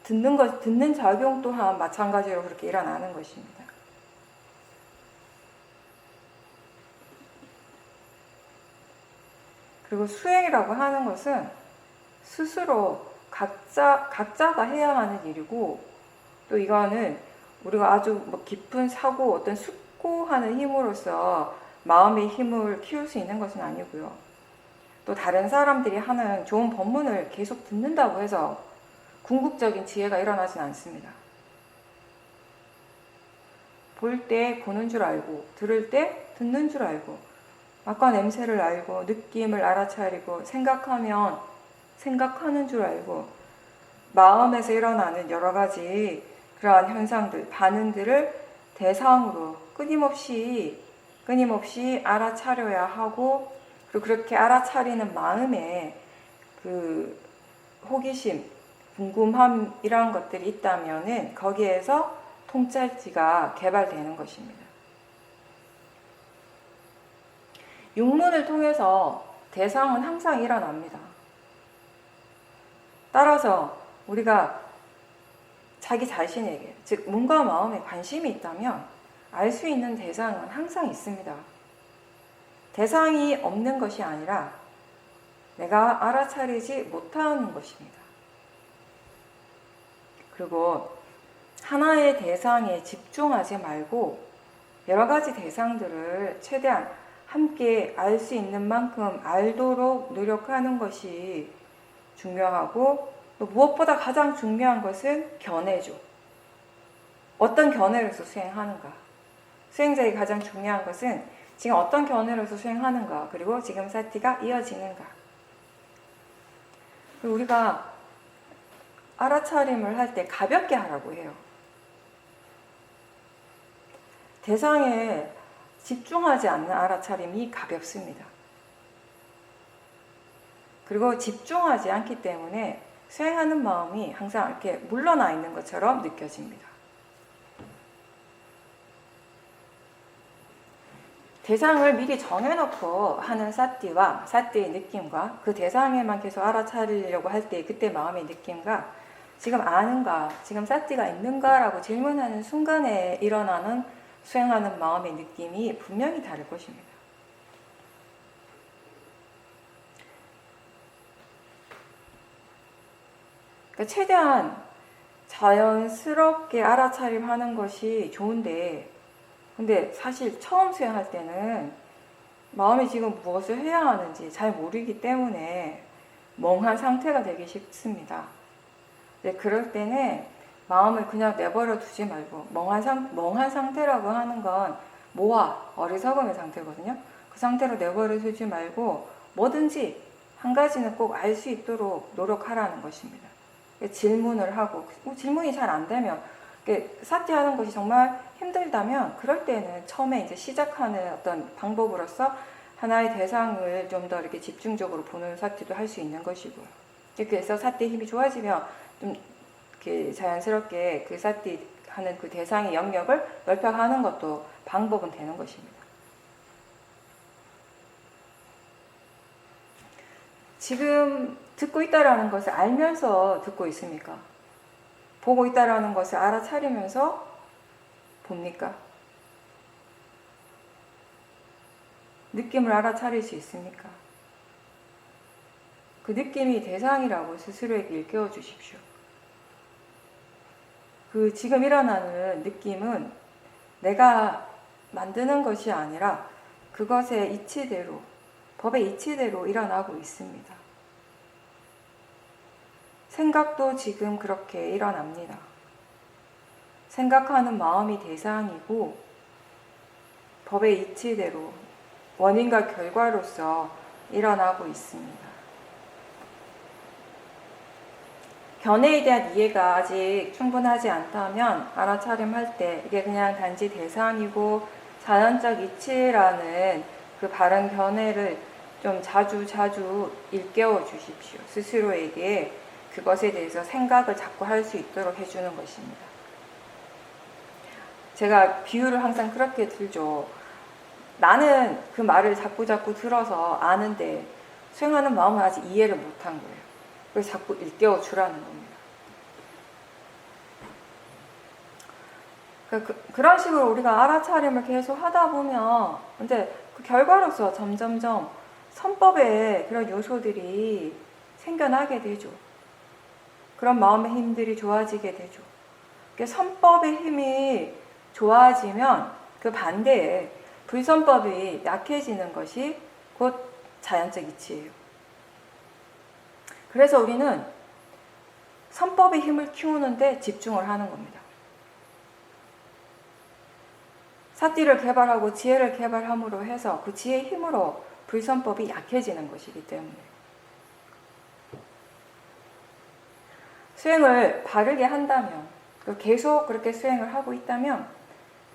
듣는 작용 또한 마찬가지로 그렇게 일어나는 것입니다. 그리고 수행이라고 하는 것은 스스로 각자가 해야 하는 일이고, 또 이거는 우리가 아주 깊은 사고, 어떤 숙고하는 힘으로써 마음의 힘을 키울 수 있는 것은 아니고요. 또 다른 사람들이 하는 좋은 법문을 계속 듣는다고 해서 궁극적인 지혜가 일어나진 않습니다. 볼 때 보는 줄 알고, 들을 때 듣는 줄 알고, 맛과 냄새를 알고, 느낌을 알아차리고, 생각하면 생각하는 줄 알고, 마음에서 일어나는 여러 가지 그러한 현상들, 반응들을 대상으로 끊임없이 알아차려야 하고, 그리고 그렇게 알아차리는 마음에 그 호기심, 궁금함 이런 것들이 있다면은 거기에서 통찰지가 개발되는 것입니다. 육문을 통해서 대상은 항상 일어납니다. 따라서 우리가 자기 자신에게, 즉 몸과 마음에 관심이 있다면 알 수 있는 대상은 항상 있습니다. 대상이 없는 것이 아니라 내가 알아차리지 못하는 것입니다. 그리고 하나의 대상에 집중하지 말고 여러 가지 대상들을 최대한 함께 알 수 있는 만큼 알도록 노력하는 것이 중요하고, 또 무엇보다 가장 중요한 것은 견해죠. 어떤 견해로서 수행하는가. 수행자에게 가장 중요한 것은 지금 어떤 견해로서 수행하는가, 그리고 지금 사티가 이어지는가. 그리고 우리가 알아차림을 할 때 가볍게 하라고 해요. 대상에 집중하지 않는 알아차림이 가볍습니다. 그리고 집중하지 않기 때문에 수행하는 마음이 항상 이렇게 물러나 있는 것처럼 느껴집니다. 대상을 미리 정해놓고 하는 사띠와 사띠의 느낌과 그 대상에만 계속 알아차리려고 할 때 그때 마음의 느낌과 지금 아는가, 지금 사띠가 있는가라고 질문하는 순간에 일어나는 수행하는 마음의 느낌이 분명히 다를 것입니다. 그러니까 최대한 자연스럽게 알아차림하는 것이 좋은데, 근데 사실 처음 수행할 때는 마음이 지금 무엇을 해야 하는지 잘 모르기 때문에 멍한 상태가 되기 쉽습니다. 네, 그럴 때는 마음을 그냥 내버려 두지 말고 멍한 상태라고 하는 건 모아 어리석음의 상태거든요. 그 상태로 내버려 두지 말고 뭐든지 한 가지는 꼭 알 수 있도록 노력하라는 것입니다. 질문을 하고 질문이 잘 안 되면 사티하는 것이 정말 힘들다면 그럴 때는 처음에 이제 시작하는 어떤 방법으로서 하나의 대상을 좀 더 이렇게 집중적으로 보는 사티도 할 수 있는 것이고요. 그래서 사티의 힘이 좋아지면 좀 이렇게 자연스럽게 그 사티 하는 그 대상의 영역을 넓혀가는 것도 방법은 되는 것입니다. 지금 듣고 있다라는 것을 알면서 듣고 있습니까? 보고 있다라는 것을 알아차리면서 봅니까? 느낌을 알아차릴 수 있습니까? 그 느낌이 대상이라고 스스로에게 일깨워 주십시오. 그 지금 일어나는 느낌은 내가 만드는 것이 아니라 그것의 이치대로, 법의 이치대로 일어나고 있습니다. 생각도 지금 그렇게 일어납니다. 생각하는 마음이 대상이고 법의 이치대로 원인과 결과로서 일어나고 있습니다. 견해에 대한 이해가 아직 충분하지 않다면 알아차림할 때 이게 그냥 단지 대상이고 자연적 이치라는 그 바른 견해를 좀 자주 일깨워 주십시오. 스스로에게 그것에 대해서 생각을 자꾸 할 수 있도록 해주는 것입니다. 제가 비유를 항상 그렇게 들죠. 나는 그 말을 자꾸 들어서 아는데 수행하는 마음은 아직 이해를 못한 거예요. 그래서 자꾸 일깨워 주라는 겁니다. 그런 식으로 우리가 알아차림을 계속 하다 보면 이제 그 결과로서 점점점 선법의 그런 요소들이 생겨나게 되죠. 그런 마음의 힘들이 좋아지게 되죠. 선법의 힘이 좋아지면 그 반대에 불선법이 약해지는 것이 곧 자연적 이치예요. 그래서 우리는 선법의 힘을 키우는데 집중을 하는 겁니다. 사띠를 개발하고 지혜를 개발함으로 해서 그 지혜의 힘으로 불선법이 약해지는 것이기 때문에 수행을 바르게 한다면, 계속 그렇게 수행을 하고 있다면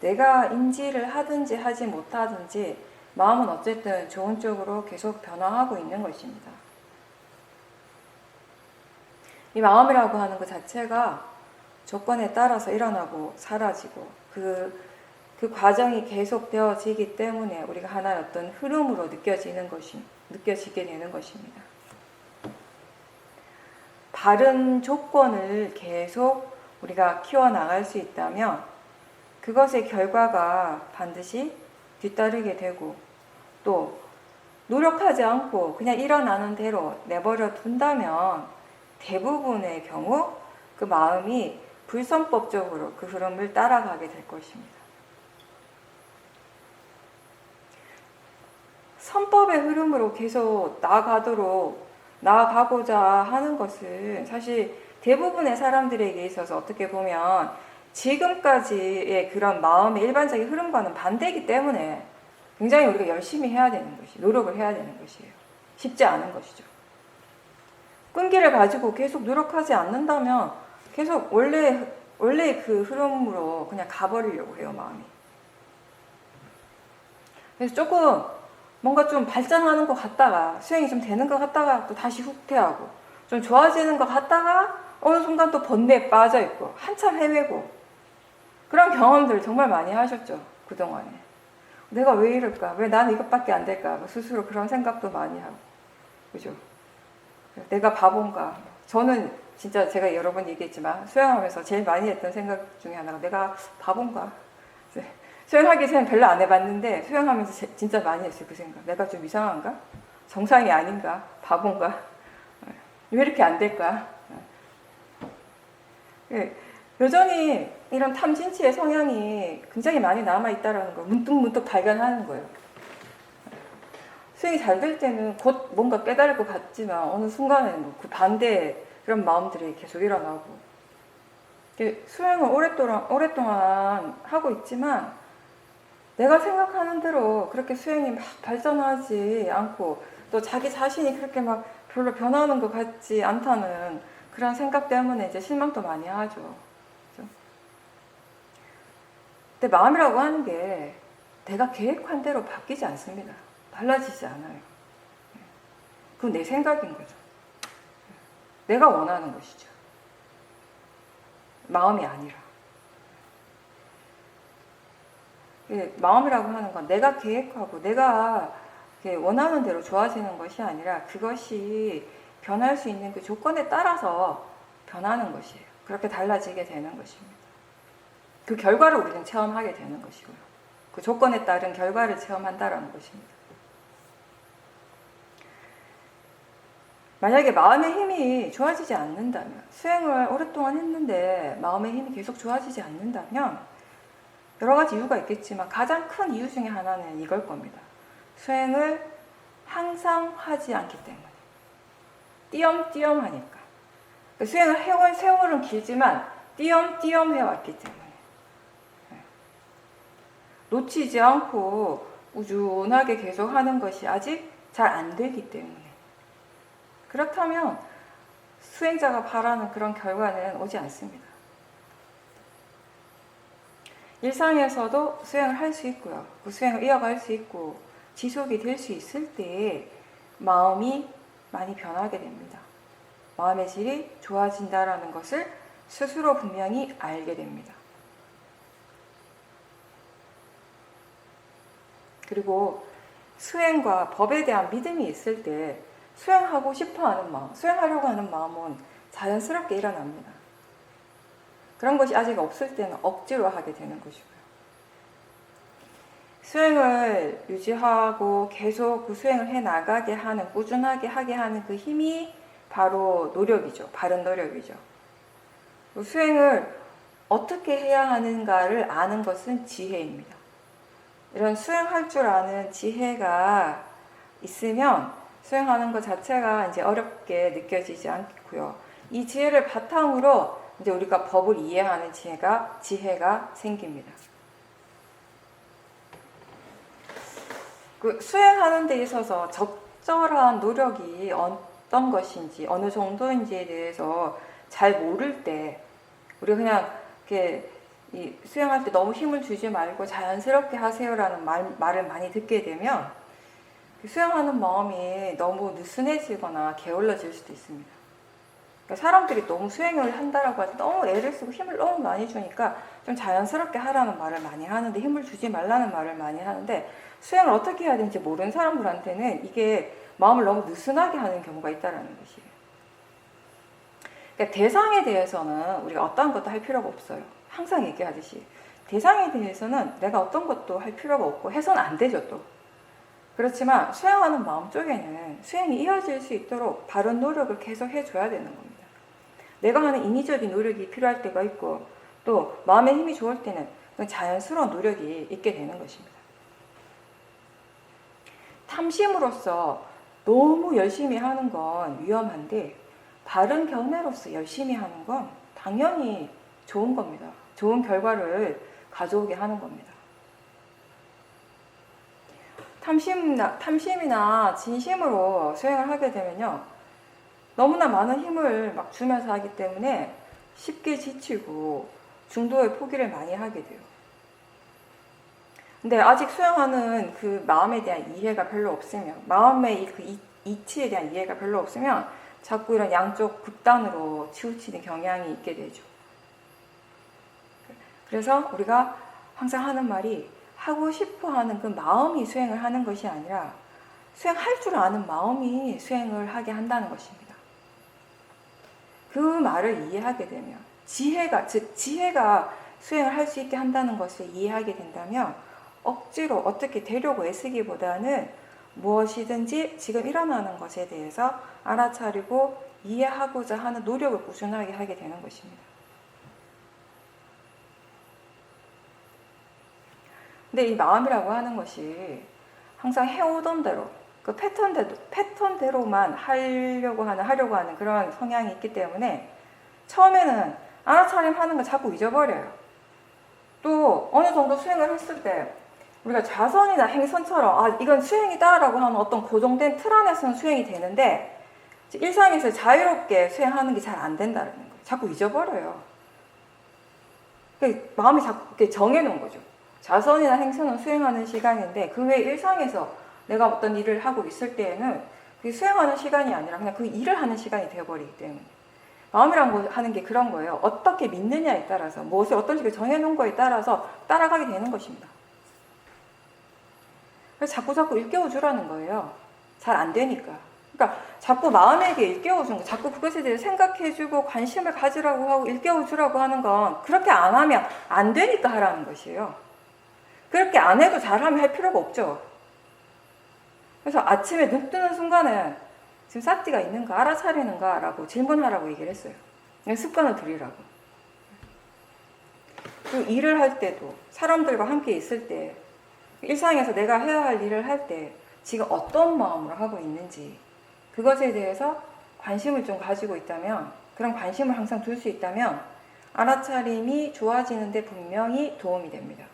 내가 인지를 하든지 하지 못하든지 마음은 어쨌든 좋은 쪽으로 계속 변화하고 있는 것입니다. 이 마음이라고 하는 것 자체가 조건에 따라서 일어나고 사라지고 그 과정이 계속되어지기 때문에 우리가 하나의 어떤 흐름으로 느껴지게 되는 것입니다. 바른 조건을 계속 우리가 키워나갈 수 있다면 그것의 결과가 반드시 뒤따르게 되고 또 노력하지 않고 그냥 일어나는 대로 내버려 둔다면 대부분의 경우 그 마음이 불선법적으로 그 흐름을 따라가게 될 것입니다. 선법의 흐름으로 계속 나아가고자 하는 것은 사실 대부분의 사람들에게 있어서 어떻게 보면 지금까지의 그런 마음의 일반적인 흐름과는 반대이기 때문에 굉장히 우리가 열심히 해야 되는 것이, 노력을 해야 되는 것이에요. 쉽지 않은 것이죠. 끈기를 가지고 계속 노력하지 않는다면 계속 원래 그 흐름으로 그냥 가버리려고 해요, 마음이. 그래서 조금 뭔가 좀 발전하는 것 같다가 수행이 좀 되는 것 같다가 또 다시 후퇴하고 좀 좋아지는 것 같다가 어느 순간 또 번뇌에 빠져 있고 한참 헤매고 그런 경험들 정말 많이 하셨죠, 그동안에. 내가 왜 이럴까? 왜 나는 이것밖에 안 될까? 스스로 그런 생각도 많이 하고, 그죠? 내가 바본가? 저는 진짜 제가 여러 번 얘기했지만 수행하면서 제일 많이 했던 생각 중에 하나가 내가 바본가? 수행하기 전에 별로 안 해봤는데 수행하면서 진짜 많이 했어요, 그 생각. 내가 좀 이상한가? 정상이 아닌가? 바본가? 왜 이렇게 안 될까? 여전히 이런 탐진치의 성향이 굉장히 많이 남아있다는 걸 문득문득 발견하는 거예요. 수행이 잘 될 때는 곧 뭔가 깨달을 것 같지만 어느 순간에는 뭐그 반대의 그런 마음들이 계속 일어나고, 수행을 오랫동안 하고 있지만 내가 생각하는 대로 그렇게 수행이 막 발전하지 않고 또 자기 자신이 그렇게 막 별로 변하는 것 같지 않다는 그런 생각 때문에 이제 실망도 많이 하죠. 그렇죠? 근데 마음이라고 하는 게 내가 계획한 대로 바뀌지 않습니다. 달라지지 않아요. 그건 내 생각인 거죠. 내가 원하는 것이죠. 마음이 아니라. 마음이라고 하는 건 내가 계획하고 내가 원하는 대로 좋아지는 것이 아니라 그것이 변할 수 있는 그 조건에 따라서 변하는 것이에요. 그렇게 달라지게 되는 것입니다. 그 결과를 우리는 체험하게 되는 것이고요. 그 조건에 따른 결과를 체험한다라는 것입니다. 만약에 마음의 힘이 좋아지지 않는다면, 수행을 오랫동안 했는데 마음의 힘이 계속 좋아지지 않는다면 여러 가지 이유가 있겠지만 가장 큰 이유 중에 하나는 이걸 겁니다. 수행을 항상 하지 않기 때문에. 띄엄띄엄 하니까. 수행을 해온 세월은 길지만 띄엄띄엄 해왔기 때문에. 놓치지 않고 우준하게 계속 하는 것이 아직 잘 안 되기 때문에. 그렇다면 수행자가 바라는 그런 결과는 오지 않습니다. 일상에서도 수행을 할 수 있고요. 그 수행을 이어갈 수 있고 지속이 될 수 있을 때 마음이 많이 변하게 됩니다. 마음의 질이 좋아진다라는 것을 스스로 분명히 알게 됩니다. 그리고 수행과 법에 대한 믿음이 있을 때 수행하고 싶어 하는 마음, 수행하려고 하는 마음은 자연스럽게 일어납니다. 그런 것이 아직 없을 때는 억지로 하게 되는 것이고요. 수행을 유지하고 계속 그 수행을 해나가게 하는, 꾸준하게 하게 하는 그 힘이 바로 노력이죠. 바른 노력이죠. 수행을 어떻게 해야 하는가를 아는 것은 지혜입니다. 이런 수행할 줄 아는 지혜가 있으면 수행하는 것 자체가 이제 어렵게 느껴지지 않고요. 이 지혜를 바탕으로 이제 우리가 법을 이해하는 지혜가 생깁니다. 그 수행하는 데 있어서 적절한 노력이 어떤 것인지, 어느 정도인지에 대해서 잘 모를 때, 우리가 그냥 이렇게 수행할 때 너무 힘을 주지 말고 자연스럽게 하세요라는 말을 많이 듣게 되면 수행하는 마음이 너무 느슨해지거나 게을러질 수도 있습니다. 그러니까 사람들이 너무 수행을 한다라고 해서 너무 애를 쓰고 힘을 너무 많이 주니까 좀 자연스럽게 하라는 말을 많이 하는데, 힘을 주지 말라는 말을 많이 하는데, 수행을 어떻게 해야 되는지 모르는 사람들한테는 이게 마음을 너무 느슨하게 하는 경우가 있다는 것이에요. 그러니까 대상에 대해서는 우리가 어떠한 것도 할 필요가 없어요. 항상 얘기하듯이 대상에 대해서는 내가 어떤 것도 할 필요가 없고 해서는 안 되죠 또. 그렇지만 수행하는 마음 쪽에는 수행이 이어질 수 있도록 바른 노력을 계속 해줘야 되는 겁니다. 내가 하는 인위적인 노력이 필요할 때가 있고, 또 마음의 힘이 좋을 때는 자연스러운 노력이 있게 되는 것입니다. 탐심으로서 너무 열심히 하는 건 위험한데, 바른 견해로서 열심히 하는 건 당연히 좋은 겁니다. 좋은 결과를 가져오게 하는 겁니다. 탐심이나 진심으로 수행을 하게 되면요, 너무나 많은 힘을 막 주면서 하기 때문에 쉽게 지치고 중도에 포기를 많이 하게 돼요. 근데 아직 수행하는 그 마음에 대한 이해가 별로 없으면, 마음의 그 이치에 대한 이해가 별로 없으면 자꾸 이런 양쪽 극단으로 치우치는 경향이 있게 되죠. 그래서 우리가 항상 하는 말이, 하고 싶어 하는 그 마음이 수행을 하는 것이 아니라 수행할 줄 아는 마음이 수행을 하게 한다는 것입니다. 그 말을 이해하게 되면, 지혜가 수행을 할 수 있게 한다는 것을 이해하게 된다면 억지로 어떻게 되려고 애쓰기보다는 무엇이든지 지금 일어나는 것에 대해서 알아차리고 이해하고자 하는 노력을 꾸준하게 하게 되는 것입니다. 근데 이 마음이라고 하는 것이 항상 해오던 대로 그 패턴대로만 하려고 하는 그런 성향이 있기 때문에 처음에는 알아차림하는 거 자꾸 잊어버려요. 또 어느 정도 수행을 했을 때 우리가 자선이나 행선처럼 아 이건 수행이다라고 하는 어떤 고정된 틀 안에서는 수행이 되는데 일상에서 자유롭게 수행하는 게 잘 안 된다는 거예요. 자꾸 잊어버려요. 마음이 자꾸 정해놓은 거죠. 자선이나 행선은 수행하는 시간인데 그 외에 일상에서 내가 어떤 일을 하고 있을 때에는 그게 수행하는 시간이 아니라 그냥 그 일을 하는 시간이 되어버리기 때문에 마음이란 거 하는 게 그런 거예요. 어떻게 믿느냐에 따라서 무엇을 어떤 식으로 정해놓은 거에 따라서 따라가게 되는 것입니다. 그래서 자꾸 일깨워주라는 거예요. 잘 안 되니까. 그러니까 자꾸 마음에게 일깨워주는 거, 자꾸 그것에 대해 생각해주고 관심을 가지라고 하고 일깨워주라고 하는 건 그렇게 안 하면 안 되니까 하라는 것이에요. 그렇게 안 해도 잘하면 할 필요가 없죠. 그래서 아침에 눈 뜨는 순간에 지금 사띠가 있는가 알아차리는가 라고 질문하라고 얘기를 했어요. 습관을 들이라고. 그리고 일을 할 때도 사람들과 함께 있을 때 일상에서 내가 해야 할 일을 할 때 지금 어떤 마음으로 하고 있는지 그것에 대해서 관심을 좀 가지고 있다면 그런 관심을 항상 둘 수 있다면 알아차림이 좋아지는데 분명히 도움이 됩니다.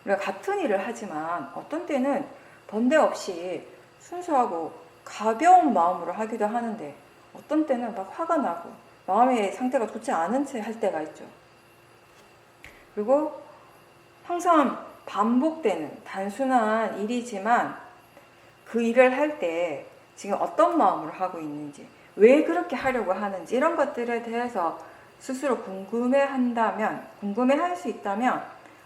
우리가 같은 일을 하지만 어떤 때는 번뇌 없이 순수하고 가벼운 마음으로 하기도 하는데 어떤 때는 막 화가 나고 마음의 상태가 좋지 않은 채 할 때가 있죠. 그리고 항상 반복되는 단순한 일이지만 그 일을 할 때 지금 어떤 마음으로 하고 있는지 왜 그렇게 하려고 하는지 이런 것들에 대해서 스스로 궁금해할 수 있다면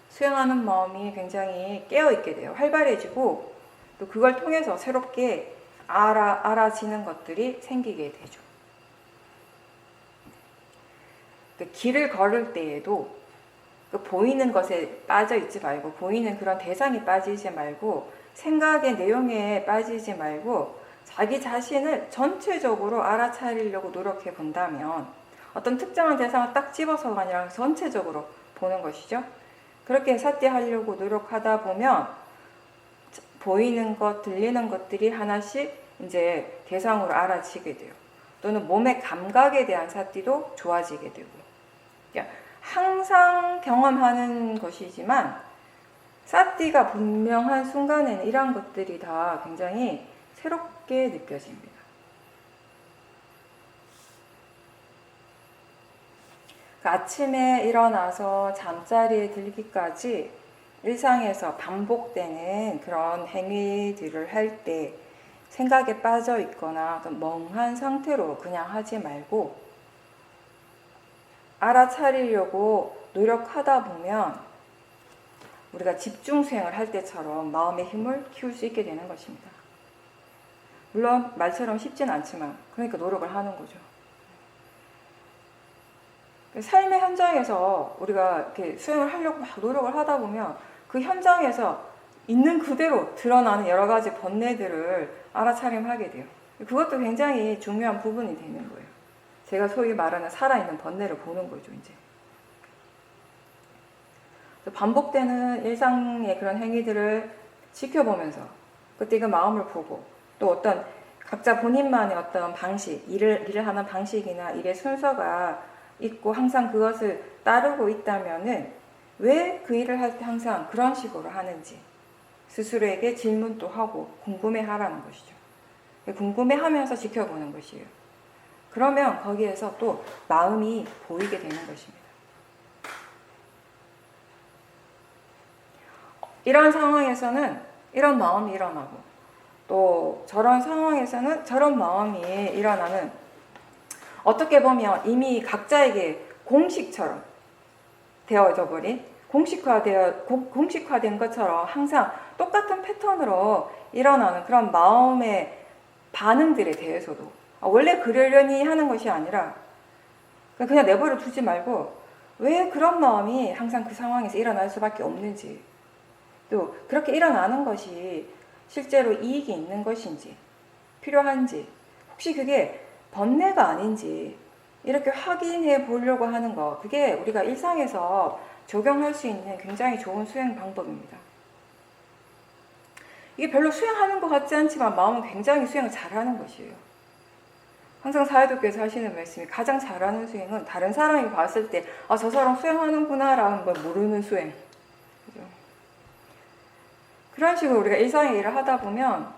수행하는 마음이 굉장히 깨어있게 돼요. 활발해지고 또 그걸 통해서 새롭게 알아지는 것들이 생기게 되죠. 길을 걸을 때에도 보이는 것에 빠져 있지 말고 보이는 그런 대상에 빠지지 말고 생각의 내용에 빠지지 말고 자기 자신을 전체적으로 알아차리려고 노력해 본다면 어떤 특정한 대상을 딱 집어서가 아니라 전체적으로 보는 것이죠. 그렇게 사띠하려고 노력하다 보면 보이는 것, 들리는 것들이 하나씩 이제 대상으로 알아지게 돼요. 또는 몸의 감각에 대한 사띠도 좋아지게 되고. 그러니까 항상 경험하는 것이지만 사띠가 분명한 순간에는 이러한 것들이 다 굉장히 새롭게 느껴집니다. 아침에 일어나서 잠자리에 들기까지 일상에서 반복되는 그런 행위들을 할 때 생각에 빠져 있거나 멍한 상태로 그냥 하지 말고 알아차리려고 노력하다 보면 우리가 집중 수행을 할 때처럼 마음의 힘을 키울 수 있게 되는 것입니다. 물론 말처럼 쉽진 않지만 그러니까 노력을 하는 거죠. 삶의 현장에서 우리가 이렇게 수행을 하려고 막 노력을 하다 보면 그 현장에서 있는 그대로 드러나는 여러 가지 번뇌들을 알아차림하게 돼요. 그것도 굉장히 중요한 부분이 되는 거예요. 제가 소위 말하는 살아있는 번뇌를 보는 거죠, 이제. 반복되는 일상의 그런 행위들을 지켜보면서 그때 그 마음을 보고 또 어떤 각자 본인만의 어떤 방식, 일을 하는 방식이나 일의 순서가 있고 항상 그것을 따르고 있다면은 왜 그 일을 할 때 항상 그런 식으로 하는지 스스로에게 질문도 하고 궁금해하라는 것이죠. 궁금해하면서 지켜보는 것이에요. 그러면 거기에서 또 마음이 보이게 되는 것입니다. 이런 상황에서는 이런 마음이 일어나고 또 저런 상황에서는 저런 마음이 일어나는 어떻게 보면 이미 각자에게 공식처럼 되어져 버린 공식화된 것처럼 항상 똑같은 패턴으로 일어나는 그런 마음의 반응들에 대해서도 원래 그러려니 하는 것이 아니라 그냥 내버려 두지 말고 왜 그런 마음이 항상 그 상황에서 일어날 수밖에 없는지 또 그렇게 일어나는 것이 실제로 이익이 있는 것인지 필요한지 혹시 그게 번뇌가 아닌지 이렇게 확인해 보려고 하는 거 그게 우리가 일상에서 적용할 수 있는 굉장히 좋은 수행 방법입니다. 이게 별로 수행하는 것 같지 않지만 마음은 굉장히 수행을 잘하는 것이에요. 항상 사회도께서 하시는 말씀이 가장 잘하는 수행은 다른 사람이 봤을 때 아, 저 사람 수행하는구나 라는 걸 모르는 수행. 그죠? 그런 식으로 우리가 일상의 일을 하다 보면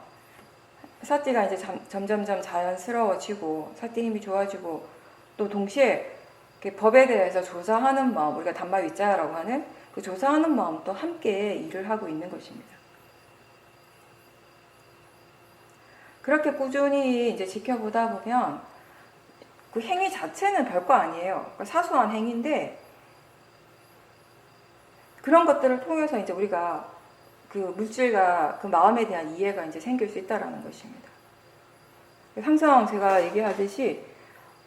사띠가 이제 점점점 자연스러워지고 사띠 힘이 좋아지고 또 동시에 법에 대해서 조사하는 마음, 우리가 담마위자라고 하는 그 조사하는 마음도 함께 일을 하고 있는 것입니다. 그렇게 꾸준히 이제 지켜보다 보면 그 행위 자체는 별거 아니에요. 사소한 행위인데 그런 것들을 통해서 이제 우리가 그 물질과 그 마음에 대한 이해가 이제 생길 수 있다라는 것입니다. 항상 제가 얘기하듯이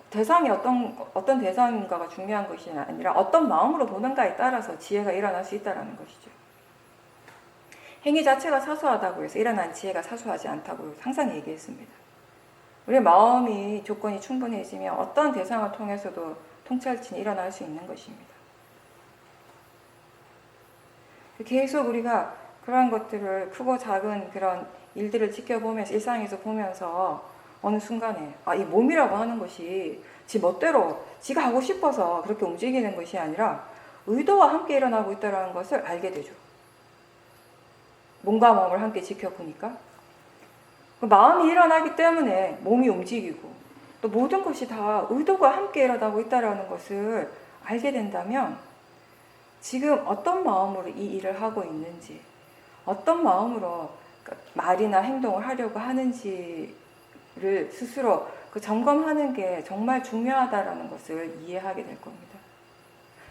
대상이 어떤 대상인가가 중요한 것이 아니라 어떤 마음으로 보는가에 따라서 지혜가 일어날 수 있다라는 것이죠. 행위 자체가 사소하다고 해서 일어난 지혜가 사소하지 않다고 항상 얘기했습니다. 우리의 마음이 조건이 충분해지면 어떤 대상을 통해서도 통찰진이 일어날 수 있는 것입니다. 계속 우리가 그런 것들을 크고 작은 그런 일들을 지켜보면서 일상에서 보면서 어느 순간에 아, 이 몸이라고 하는 것이 지 멋대로 지가 하고 싶어서 그렇게 움직이는 것이 아니라 의도와 함께 일어나고 있다는 것을 알게 되죠. 몸과 마음을 함께 지켜보니까 마음이 일어나기 때문에 몸이 움직이고 또 모든 것이 다 의도가 함께 일어나고 있다는 것을 알게 된다면 지금 어떤 마음으로 이 일을 하고 있는지 어떤 마음으로 말이나 행동을 하려고 하는지를 스스로 그 점검하는 게 정말 중요하다는 것을 이해하게 될 겁니다.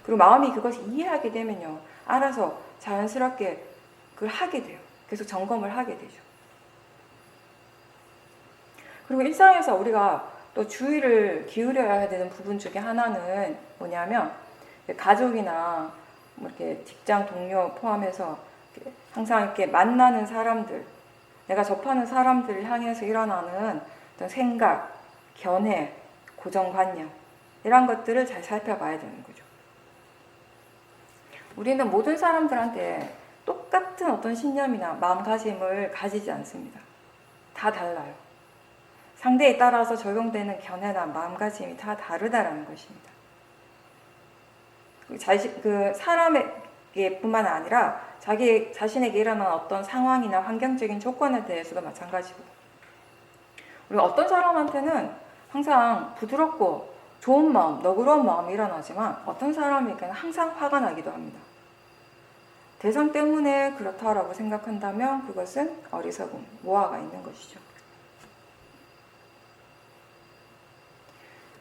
그리고 마음이 그것을 이해하게 되면요 알아서 자연스럽게 그걸 하게 돼요. 계속 점검을 하게 되죠. 그리고 일상에서 우리가 또 주의를 기울여야 되는 부분 중에 하나는 뭐냐면 가족이나 뭐 이렇게 직장 동료 포함해서 항상 이렇게 만나는 사람들, 내가 접하는 사람들을 향해서 일어나는 어떤 생각, 견해, 고정관념 이런 것들을 잘 살펴봐야 되는 거죠. 우리는 모든 사람들한테 똑같은 어떤 신념이나 마음가짐을 가지지 않습니다. 다 달라요. 상대에 따라서 적용되는 견해나 마음가짐이 다 다르다라는 것입니다. 그 사람에게뿐만 아니라 자기 자신에게 일어난 어떤 상황이나 환경적인 조건에 대해서도 마찬가지고, 우리가 어떤 사람한테는 항상 부드럽고 좋은 마음, 너그러운 마음이 일어나지만 어떤 사람에게는 항상 화가 나기도 합니다. 대상 때문에 그렇다라고 생각한다면 그것은 어리석음, 모화가 있는 것이죠.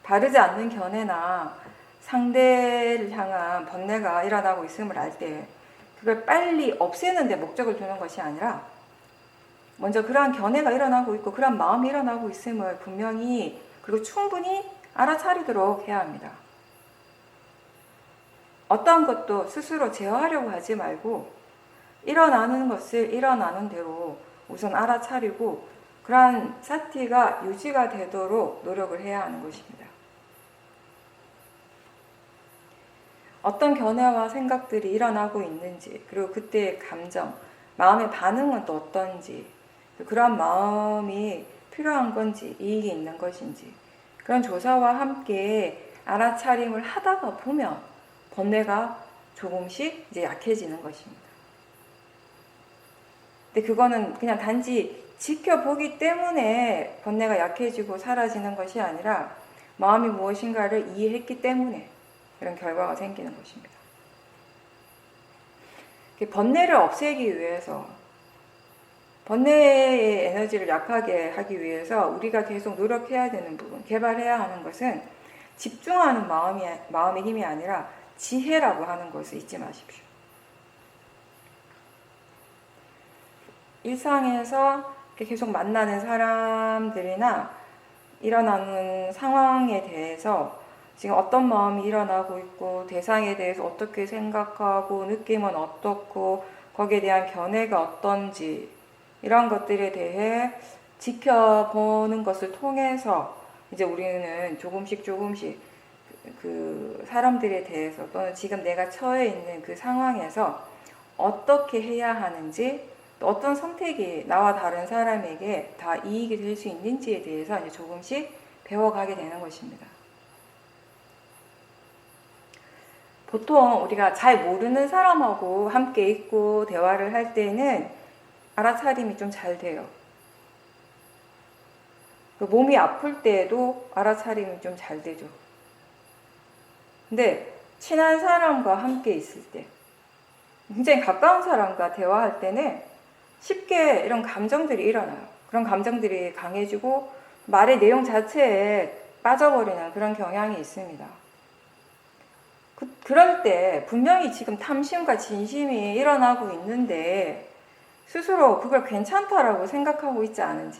바르지 않는 견해나 상대를 향한 번뇌가 일어나고 있음을 알 때 그걸 빨리 없애는 데 목적을 두는 것이 아니라 먼저 그러한 견해가 일어나고 있고 그러한 마음이 일어나고 있음을 분명히 그리고 충분히 알아차리도록 해야 합니다. 어떠한 것도 스스로 제어하려고 하지 말고 일어나는 것을 일어나는 대로 우선 알아차리고 그러한 사티가 유지가 되도록 노력을 해야 하는 것입니다. 어떤 견해와 생각들이 일어나고 있는지, 그리고 그때의 감정, 마음의 반응은 또 어떤지, 그러한 마음이 필요한 건지, 이익이 있는 것인지, 그런 조사와 함께 알아차림을 하다가 보면 번뇌가 조금씩 이제 약해지는 것입니다. 근데 그거는 그냥 단지 지켜보기 때문에 번뇌가 약해지고 사라지는 것이 아니라 마음이 무엇인가를 이해했기 때문에 이런 결과가 생기는 것입니다. 번뇌를 없애기 위해서, 번뇌의 에너지를 약하게 하기 위해서 우리가 계속 노력해야 되는 부분, 개발해야 하는 것은 집중하는 마음의 힘이 아니라 지혜라고 하는 것을 잊지 마십시오. 일상에서 계속 만나는 사람들이나 일어나는 상황에 대해서 지금 어떤 마음이 일어나고 있고 대상에 대해서 어떻게 생각하고 느낌은 어떻고 거기에 대한 견해가 어떤지 이런 것들에 대해 지켜보는 것을 통해서 이제 우리는 조금씩 그 사람들에 대해서 또는 지금 내가 처해 있는 그 상황에서 어떻게 해야 하는지 또 어떤 선택이 나와 다른 사람에게 다 이익이 될 수 있는지에 대해서 이제 조금씩 배워가게 되는 것입니다. 보통 우리가 잘 모르는 사람하고 함께 있고 대화를 할 때는 알아차림이 좀 잘 돼요. 몸이 아플 때에도 알아차림이 좀 잘 되죠. 근데 친한 사람과 함께 있을 때, 굉장히 가까운 사람과 대화할 때는 쉽게 이런 감정들이 일어나요. 그런 감정들이 강해지고 말의 내용 자체에 빠져버리는 그런 경향이 있습니다. 그럴 때 분명히 지금 탐심과 진심이 일어나고 있는데 스스로 그걸 괜찮다라고 생각하고 있지 않은지.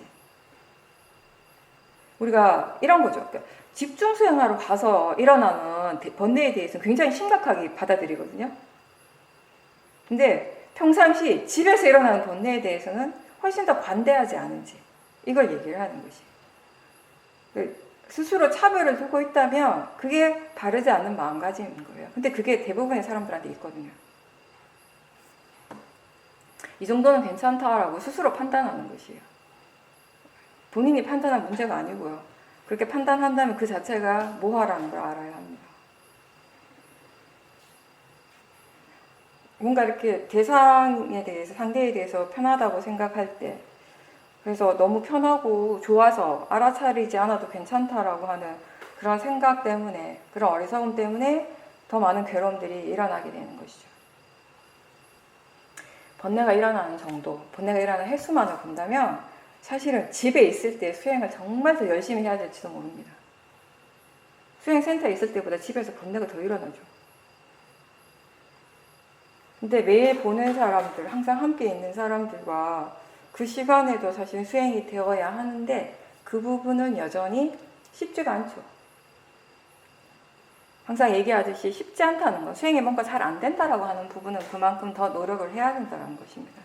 우리가 이런 거죠. 그러니까 집중 수행하러 가서 일어나는 번뇌에 대해서는 굉장히 심각하게 받아들이거든요. 근데 평상시 집에서 일어나는 번뇌에 대해서는 훨씬 더 관대하지 않은지, 이걸 얘기를 하는 것이. 스스로 차별을 두고 있다면 그게 바르지 않는 마음가짐인 거예요. 근데 그게 대부분의 사람들한테 있거든요. 이 정도는 괜찮다라고 스스로 판단하는 것이에요. 본인이 판단한 문제가 아니고요. 그렇게 판단한다면 그 자체가 모호하라는 걸 알아야 합니다. 뭔가 이렇게 대상에 대해서, 상대에 대해서 편하다고 생각할 때, 그래서 너무 편하고 좋아서 알아차리지 않아도 괜찮다라고 하는 그런 생각 때문에, 그런 어리석음 때문에 더 많은 괴로움들이 일어나게 되는 것이죠. 번뇌가 일어나는 정도, 번뇌가 일어나는 횟수만을 본다면 사실은 집에 있을 때 수행을 정말 더 열심히 해야 될지도 모릅니다. 수행센터에 있을 때보다 집에서 번뇌가 더 일어나죠. 근데 매일 보는 사람들, 항상 함께 있는 사람들과 그 시간에도 사실 수행이 되어야 하는데 그 부분은 여전히 쉽지가 않죠. 항상 얘기하듯이 쉽지 않다는 거, 수행이 뭔가 잘 안 된다라고 하는 부분은 그만큼 더 노력을 해야 된다는 것입니다.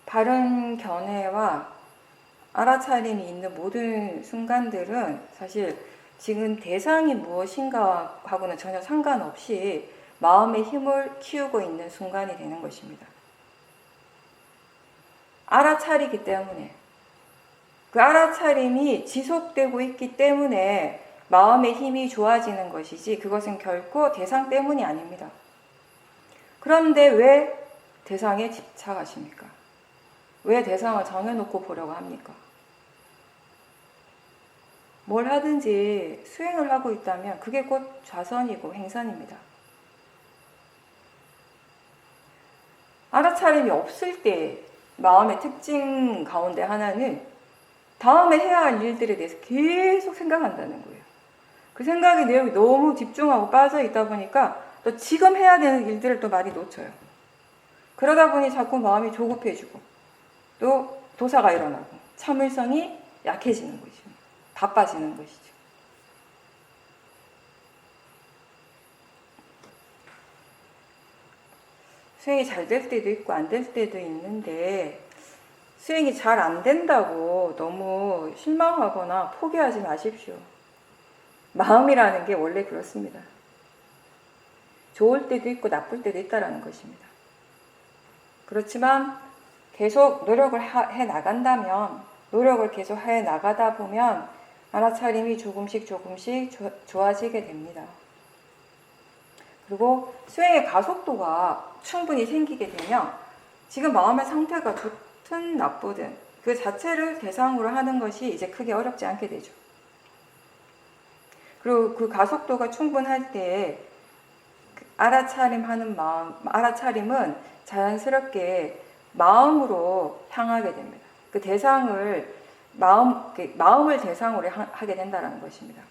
바른 견해와 알아차림이 있는 모든 순간들은 사실 지금 대상이 무엇인가 하고는 전혀 상관없이 마음의 힘을 키우고 있는 순간이 되는 것입니다. 알아차리기 때문에, 그 알아차림이 지속되고 있기 때문에 마음의 힘이 좋아지는 것이지 그것은 결코 대상 때문이 아닙니다. 그런데 왜 대상에 집착하십니까? 왜 대상을 정해놓고 보려고 합니까? 뭘 하든지 수행을 하고 있다면 그게 곧 좌선이고 행선입니다. 알아차림이 없을 때 마음의 특징 가운데 하나는 다음에 해야 할 일들에 대해서 계속 생각한다는 거예요. 그 생각의 내용이 너무 집중하고 빠져 있다 보니까 또 지금 해야 되는 일들을 또 많이 놓쳐요. 그러다 보니 자꾸 마음이 조급해지고 또 도사가 일어나고 참을성이 약해지는 것이죠. 바빠지는 것이죠. 수행이 잘 될 때도 있고 안 될 때도 있는데 수행이 잘 안 된다고 너무 실망하거나 포기하지 마십시오. 마음이라는 게 원래 그렇습니다. 좋을 때도 있고 나쁠 때도 있다는 것입니다. 그렇지만 계속 노력을 해 나간다면, 노력을 계속 해 나가다 보면 알아차림이 조금씩 좋아지게 됩니다. 그리고 수행의 가속도가 충분히 생기게 되면 지금 마음의 상태가 좋든 나쁘든 그 자체를 대상으로 하는 것이 이제 크게 어렵지 않게 되죠. 그리고 그 가속도가 충분할 때 알아차림하는 마음, 알아차림은 자연스럽게 마음으로 향하게 됩니다. 그 대상을 마음을 대상으로 하게 된다는 것입니다.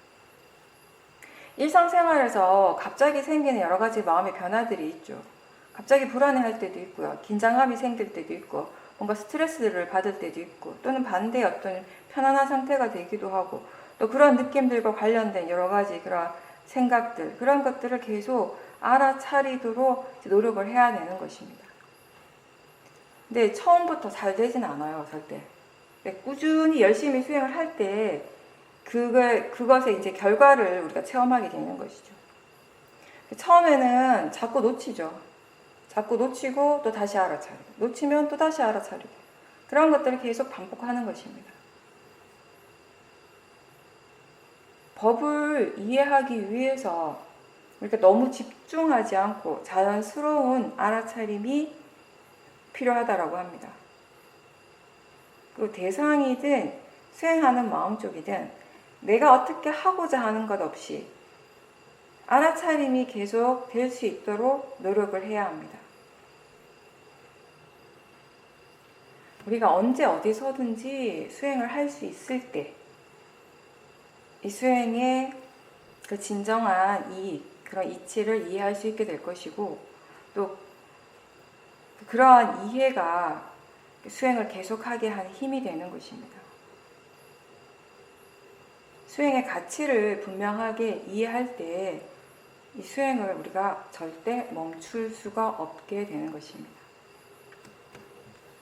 일상생활에서 갑자기 생기는 여러 가지 마음의 변화들이 있죠. 갑자기 불안해할 때도 있고요. 긴장감이 생길 때도 있고, 뭔가 스트레스를 받을 때도 있고, 또는 반대의 어떤 편안한 상태가 되기도 하고, 또 그런 느낌들과 관련된 여러 가지 그런 생각들, 그런 것들을 계속 알아차리도록 노력을 해야 되는 것입니다. 근데 처음부터 잘 되진 않아요, 절대. 꾸준히 열심히 수행을 할 때 그것의 이제 결과를 우리가 체험하게 되는 것이죠. 처음에는 자꾸 놓치죠. 자꾸 놓치고 또 다시 알아차리고, 놓치면 또 다시 알아차리고, 그런 것들을 계속 반복하는 것입니다. 법을 이해하기 위해서 이렇게 너무 집중하지 않고 자연스러운 알아차림이 필요하다라고 합니다. 그 대상이든 수행하는 마음 쪽이든 내가 어떻게 하고자 하는 것 없이 알아차림이 계속 될 수 있도록 노력을 해야 합니다. 우리가 언제 어디서든지 수행을 할 수 있을 때 이 수행의 그 진정한 그런 이치를 이해할 수 있게 될 것이고, 또 그러한 이해가 수행을 계속하게 하는 힘이 되는 것입니다. 수행의 가치를 분명하게 이해할 때 이 수행을 우리가 절대 멈출 수가 없게 되는 것입니다.